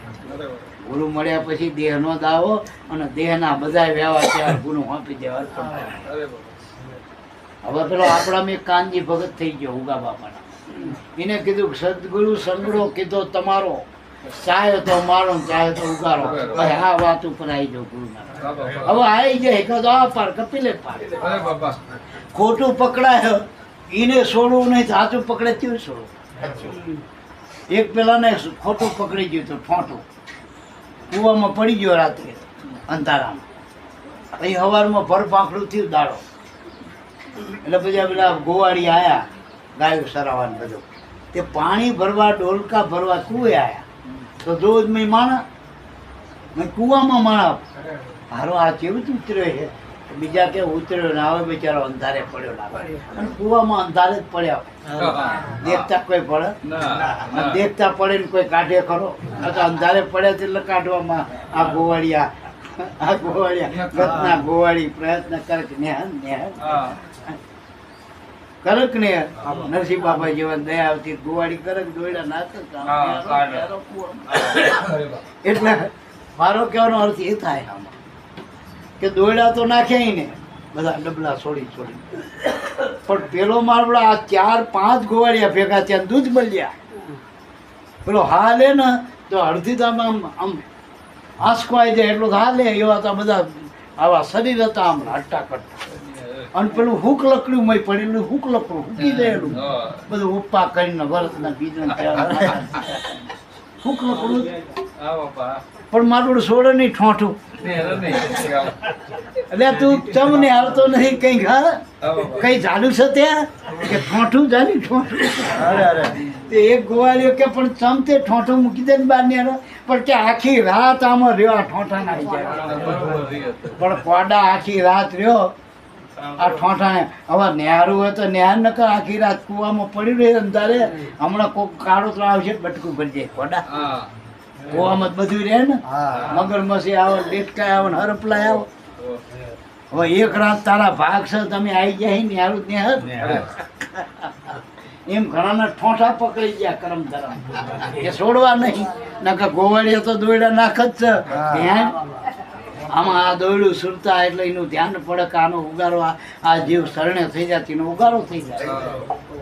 ગુરુ મળ્યા પછી દેહનો દાવો અને દેહના બધા વ્યવહાર ત્યાં ગુરુ આપી દેવા હવે પેલો આપણા મેં કાનજી ભગત થઈ ગયો ઉગા બાપાના એને કીધું સદગુરુ સંગડો કીધો તમારો ચાહે તો મારો ને ચાહે તો ઉગારો. ભાઈ આ વાત ઉપર આવી જાવ ગુરુ મહારાજ. હવે આવી જાય કે આ પાર કપિલે પાર. ખોટું પકડાય એને છોડવું નહીં, સાચું પકડે તેવું છોડવું. એક પેલાને ખોટું પકડી ગયું તો ઠોંઠું કૂવામાં પડી ગયો રાત્રે અંધારામાં. પછી સવારમાં ભર પાંખડું થયું દાડો. એટલે પછી પેલા ગોવાળી આવ્યા ગાયો સરાવાનું બધું. તે પાણી ભરવા ડોલકા ભરવા કૂએ આવ્યા તો દોધ મેં માણા મેં કૂવામાં માણા. હારો આ કેવું ઉતર્યો છે. બીજા કે ઉતર્યો ના આવે બિચારો અંધારે પડ્યો ના આવે. અને કૂવામાં અંધારે જ પડ્યા. દેખતા કોઈ પડે દેખતા પડે ને કોઈ કાઢે ખરો? અંધારે પડ્યા એટલે કાઢવામાં આ ગોવાળિયા ગતના ગોવાળી પ્રયત્ન કરે કે નેહન કરક ને નરસિંહ બાબા જેવા દયા આવતી ગોવાળી કરક દોયડા નાખતા. એટલે મારો કહેવાનો અર્થ એ થાય આમાં કે દોયડા તો નાખ્યા ને બધા ડબલા છોડી પણ પેલો મારો આ 4-5 ગોવાળિયા ભેગા ત્યાં દૂધ મળ્યા. પેલો હા લે ને તો અડધી તો આમ આંસકો આવી જાય એટલું હા લે એવા તો બધા આવા શરીર હતા આમ હટ્ટા કરતા. અને પેલું હુક લકડ્યું મય પડેલું હુક લકડું હુકી ગયેલું બધું ઉપા કરીને વરસના બીજું હુક લકડું. પણ મારું છોડે નહીં ઠોઠું. એટલે તું ચમ ને આવતો નહીં કઈ કઈ ચાલુ છે ત્યાં કે ઠોઠું ચાલી ઠોઠું. એક ગોવાળીઓ કે પણ ચમ તે ઠોઠું મૂકી દે ને બહાર ને પણ કે આખી રાત આમાં રહ્યો આ ઠોઠા ના જાય. પણ કોડા આખી રાત રહ્યો આ ઠોઠાને. હવે નેહારું હોય તો નેહાર ન કર આખી રાત કૂવામાં પડી રહે અંધારે. હમણાં કોક કાળો તો આવશે બટકું ભરી જાય કોડા. કૂવામાં જ બધું રહે ને. મગરમચ્છી આવે, ડેટકાય આવે, હરપલાય આવે. હવે એક રાત તારા ભાગ છે તમે આવી જાય ને હારું નેહર એમ ઘણાના ઠોઠા પકડી ગયા કરમ ધરમ એ છોડવા નહીં. નકર ગોવાળીએ તો દોયડા નાખ જ છે. આમાં આ દોયડું સુરતા એટલે એનું ધ્યાન પડે કે આનો ઉગારો આ જીવ શરણે થઈ જાય એનો ઉગારો થઈ જાય.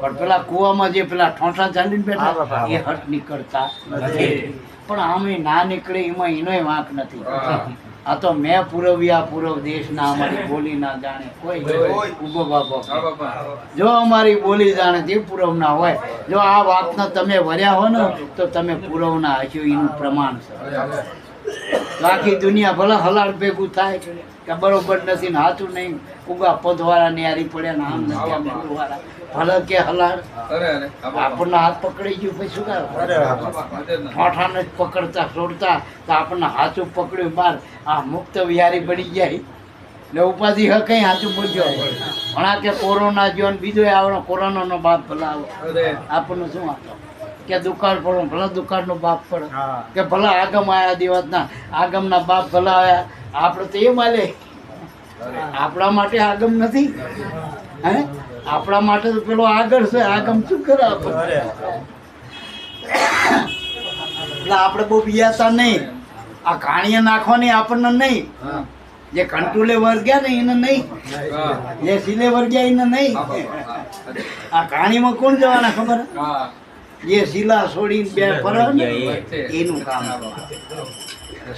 પણ પેલા કૂવામાં જે પેલા ઠોઠા ચાલીને બેઠા એ હટ નીકળતા નથી. પણ આમે ના નીકળે એમાં એનોય વાંક નથી. આ તો મેં પૂરવ્યા પૂરવ દેશના અમારી બોલી ના જાણે કોઈ ઉભો બાબો. જો અમારી બોલી જાણે તે પૂરવ ના હોય. જો આ વાતના તમે વર્યા હો ને તો તમે પૂરવ ના હશો એનું પ્રમાણ છે. આખી દુનિયા ભલે હલાડ ભેગું થાય કે બરોબર નથી ને સાચું નહીં. ઉગા પદવાળા ન્યારી પડ્યા ને આમ નથી આમ વાળા ભલે કે હલાડ આપણને હાથ પકડી ગયું પછી શું કરે? ઠોઠાને જ પકડતા છોડતા તો આપણને હાથું પકડ્યું બાર આ મુક્ત વિહારી બની જાય ને ઉપાધિ હ કઈ હાથું બોલજો. ઘણા કે કોરોના જો બીજો આવવાનો કોરોનાનો બાપ ભલા આવે આપણને શું વાંધો કે દુકાળ પડો ભલા દુકાળનો બાપ પડે કે ભલા આગમ આવ્યા દિવસના આગમના બાપ ભલા આવ્યા. આપણે તો એ માલે આપણા માટે આગમ નથી. હે આપણા માટે તો પેલો આગળ છે. આગમ શું કરે આપણે? એટલે આપણે બહુ બિયાતા નહીં. આ કાણીએ નાખવાની આપણને નહીં. જે કંટુલે વર્ગ્યા ને એને નહીં, જે સિલે વર્ગ્યા એને નહીં. આ કાણીમાં કોણ જવાના ખબર? જે શીલા છોડીને બે ફરે એનું કામ.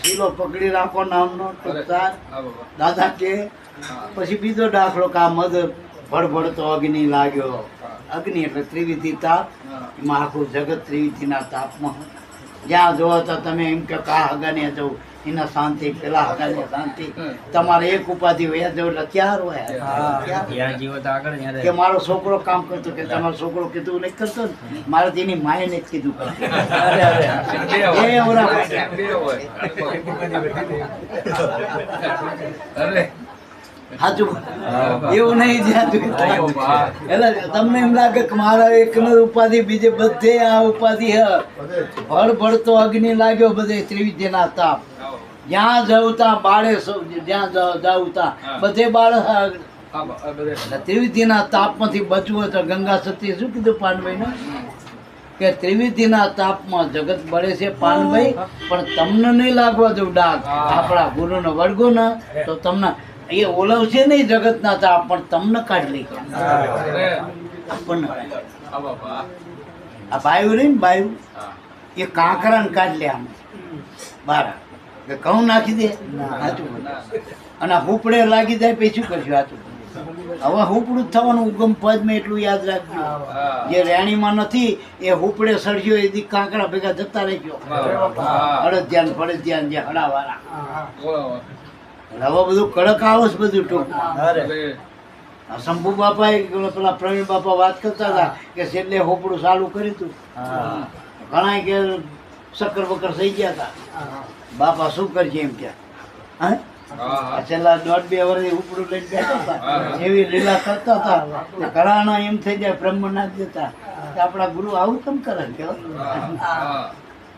શીલો પકડી રાખો નામનો દાદા કે. પછી બીજો દાખલો કે આ મધ ભડભડતો અગ્નિ લાગ્યો. અગ્નિ એટલે ત્રિવિધિ તાપ. એમાં આખું જગત ત્રિવિધિના તાપમાં. જ્યાં જોવો તો તમે એમ કે કા હગાને જવું એના શાંતિ, પેલા હગાને શાંતિ. તમારે એક ઉપાધિ હોય જવું એટલે ક્યાં હોય કે મારો છોકરો કામ કરતો કે તમારો છોકરો કીધું નહીં કરતો ને મારે તેની માએ ને જ કીધું કરતો. સાચું એવું નહીં. એટલે તમને એમ લાગે કે મારા એક ઉપાધિ બીજે બધે આ ઉપાધિ હે. ભળ ભળતો અગ્નિ લાગ્યો બધે ત્રિવિધિના તાપ. જ્યાં જવતા બાળે જ્યાં જવતા બધે બાળ. ત્રિવિધિના તાપમાંથી બચવું હોય તો ગંગા સતી શું કીધું પાનભાઈ ને કે ત્રિવિધિના તાપમાં જગત બળે છે પાનભાઈ. પણ તમને નહીં લાગવા દઉં ડાઘ. આપણા ગુરુને વળગો ને તો તમને એ ઓલવશે નહીં જગતના તાપ પણ તમને કાઢી લઈ. આપણને આ બાયું રહી ને બાયું એ કાંકરાને કાઢ લે આમ બાર કે ઘઉં નાખી દે સાચું અને હુપડે લાગી જાય પછી શું કરશું સાચું હવે હુપડું જ થવાનું ઉગમ પદમાં એટલું યાદ રાખજો જે રેણીમાં નથી એ હુપડે સળગ્યો એ દી કાંકરા ભેગા જતા રહી ગયો અડધ્યાન ફળદ્યાન જે હડાવાળા હવે બધું કડક આવો છે બધું ટૂંકમાં શંભુ બાપા પેલા પ્રવીણ બાપા વાત કરતા હતા કે છેલ્લે હોપડું ચાલુ કર્યું હતું ઘણા કે શક્કર બકર થઈ ગયા હતા બાપા શું કરશે એમ ક્યાં છેલ્લા 1.5-2 વર્ષ ઉપડું લઈને બેઠા હતા એવી લીલા કરતા હતા ઘણા એમ થઈ જાય બ્રહ્મ નાખ દેતા આપણા ગુરુ આવું કેમ કરે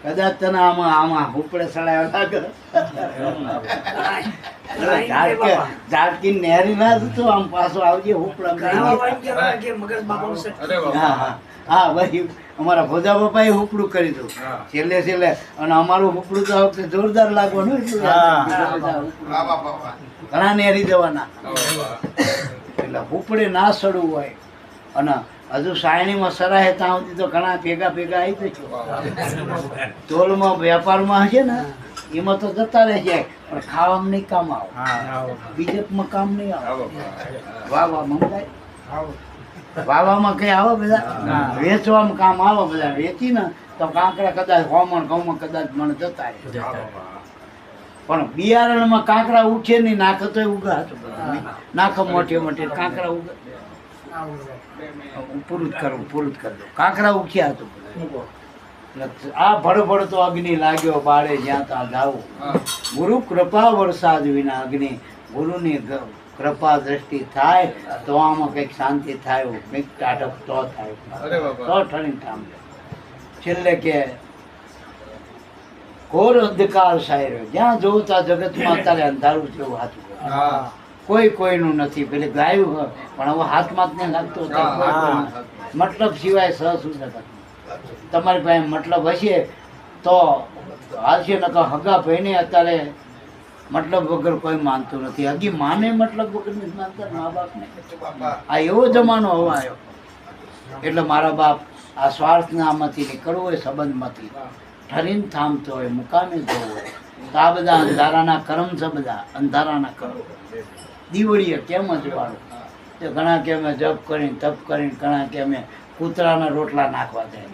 કદાચ તને આમાં ઉપડે સડાયા ઝાડકી નેરી ના તું આમ પાછો આવજે ઉપડા હા ભાઈ અમારા ભોજા બાપા એ હુપડું કરી દઉં છેલ્લે છેલ્લે અને અમારું હુપડું તો વખતે જોરદાર લાગવાનું ઘણા નેરી દેવાના એટલે હુપડે ના સડવું હોય અને હજુ સાયણીમાં સરાહે ત્યાં સુધી તો ઘણા ભેગા આવી જશો તોલમાં વેપારમાં હશે ને એમાં તો જતા રહે જાય પણ ખાવામાં નહીં કામ આવે બીજેપમાં કામ નહીં આવે વાવા મંગાય વાવામાં કઈ આવે બધા વેચવામાં કામ આવે બધા વેચી ને તો કાંકરા કદાચ હોમણ ઘઉંમાં કદાચ મને જતા રહે પણ બિયારણમાં કાંકરા ઉઠે નહીં નાખ તો ઉગા હતું નાખ મોટે મોટે કાંકરા ઉગા પૂરું જ કરી દો કાંકરા ઉઠ્યા હતું આ ભડભડ તો અગ્નિ લાગ્યો બાળે જ્યાં ત્યાં જાવું ગુરુ કૃપા વરસાદ વિના અગ્નિ ગુરુની કૃપા દ્રષ્ટિ થાય તો આમાં કંઈક શાંતિ થાય કંઈક ટાટક તો થાય તો ઠરીને કામ છેલ્લે કે ઘોર અંધકાર સાયરો જ્યાં જોતા જગતમાં અત્યારે અંધારું છે એવું હાથું કોઈ કોઈનું નથી પેલી ગાયું હોય પણ હવે હાથમાં જ નહીં લાગતો મતલબ સિવાય સહસુદ તમારી પાસે મતલબ હશે તો હાલશે નકર હગા ભાઈને અત્યારે મતલબ વગર કોઈ માનતું નથી હજી માને મતલબ વગર નથી માનતા મા બાપને આ એવો જમાનો હવે આવ્યો એટલે મારા બાપ આ સ્વાર્થના આમાંથી નીકળવું હોય સંબંધમાંથી ઠરીને થામતો હોય મુકામે જવું હોય તો આ બધા અંધારાના કર્મ છે બધા અંધારાના કર્મ દીવડીએ કેમ જ વાળું તે ઘણા કે અમે જપ કરીને તપ કરીને ઘણા કે અમે કૂતરાના રોટલા નાખવા જાય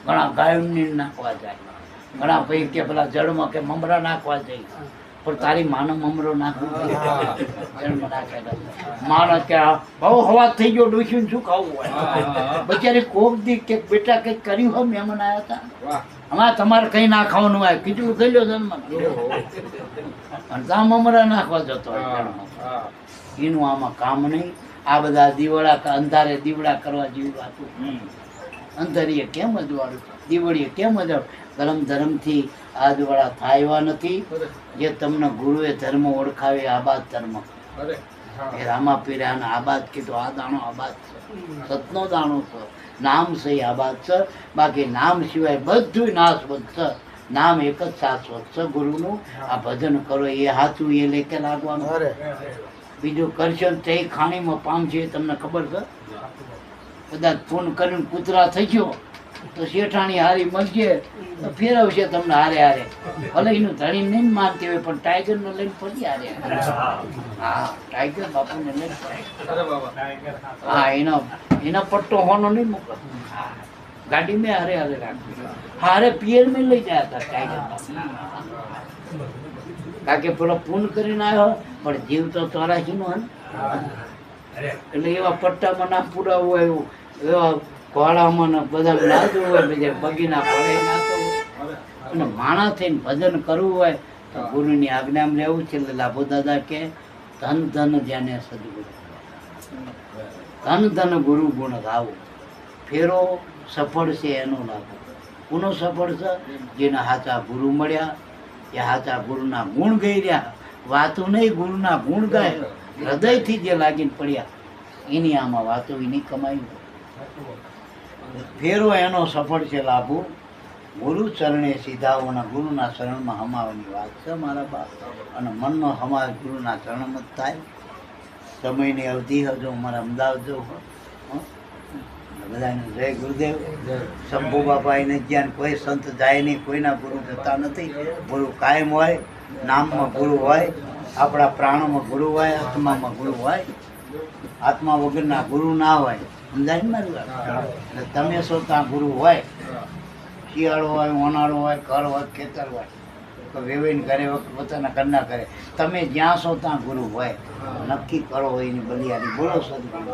ઘણા ગાયોની નાખવા જાય ઘણા ભાઈ કે પેલા જળમાં કે મમરા નાખવા જાય પણ તારી માનો મમરો નાખવું માણસ કે બહુ હવા થઈ ગયો ડોસીને શું ખાવું હોય બચારી કોક દી કે બેટા કંઈક કર્યું હોય મહેમાન આવ્યા હતા અમારે તમારે કઈ ના ખાવાનું હોય ખીચડું ખાઈ લો જન્મ અને ત્યાં મમરા નાખવા જતો હોય એનું આમાં કામ નહીં આ બધા દીવડા અંધારે દીવડા કરવા જેવી વાતો અંધારીએ કેમ અજવાળું દીવડીએ કેમ અજવાળું ધર્મ ધર્મથી આજવાળા થાયવા નથી જે તમને ગુરુએ ધર્મ ઓળખાવે આબાદ ધર્મ એ રામા પીરાને આબાદ કીધું આ દાણો આબાદ છે સતનો દાણો છે નામ સહી આબાદ છે બાકી નામ સિવાય બધું નાશવત છે નામ એક જ શાશ્વત છે ગુરુનું આ ભજન કરો એ સાચું એ લેકે લાગવાનું બીજું કરશો તે ખાણીમાં પામશે તમને ખબર છે કદાચ ફોન કરીને કૂતરા થઈ ગયો તો શેઠાણી હારી મળશે તો ફેરવશે તમને હારે હારે ભલે એનું ધણી નહીં માનતી હોય પણ ટાઈગરને લઈને ફરી હારે હા ટાઈગર બાપુને લઈને હા એનો પટ્ટો હોનો નહીં મૂકો ગાડી મેં હારે હારે રાખી હારે પિયર મેં લઈ ગયા હતા ટાઈગર કારણ કે પેલો ફોન કરીને આવ્યો પણ જીવ તો ચોરાશીનો હે એટલે એવા પટ્ટામાં ના પૂરા હોય એવા ઘોડામાં બધા નાચવું હોય બીજા બગીના પડે નાચવું અને માણસ થઈને ભજન કરવું હોય તો ગુરુની આજ્ઞામાં રહેવું છે. એટલે લાભો દાદા કે ધન ધન જ્ઞાને સદગુરુ ધન ધન ગુરુ ગુણ ગાવું ફેરો સફળ છે એનો લાભો કોનો સફળ છે જેના હાચા ગુરુ મળ્યા એ હાચા ગુરુના ગુણ ગઈ રહ્યા વાતો નહીં ગુરુના ગુણ ગાય હૃદયથી જે લાગીને પડ્યા એની આમાં વાતો એની કમાઈ ફેરો એનો સફળ છે લાભો ગુરુ ચરણે સીધાઓના ગુરુના ચરણમાં હમાવાની વાત છે મારા બાપ અને મનનો હમાવ ગુરુના ચરણમાં જ થાય સમયની અવધિ હજો મારા અમદાવાદ જવું બધાને જય ગુરુદેવ. શંભુ બાપા એને જ્ઞાન કોઈ સંત જાય નહીં, કોઈના ગુરુ જતા નથી. ગુરુ કાયમ હોય, નામમાં ગુરુ હોય, આપણા પ્રાણોમાં ગુરુ હોય, આત્મામાં ગુરુ હોય. આત્મા વગરના ગુરુ ના હોય. સમજાય ને મારી વાત? એટલે તમે છો ત્યાં ગુરુ હોય, શિયાળો હોય, ઉનાળો હોય, ઘર હોય, ખેતર હોય, તો વેવાઈને ઘરે પોતાના ઘરના કરે. તમે જ્યાં છો ત્યાં ગુરુ હોય. નક્કી કરો એની બલિયારી. બોલો સદગુરુ.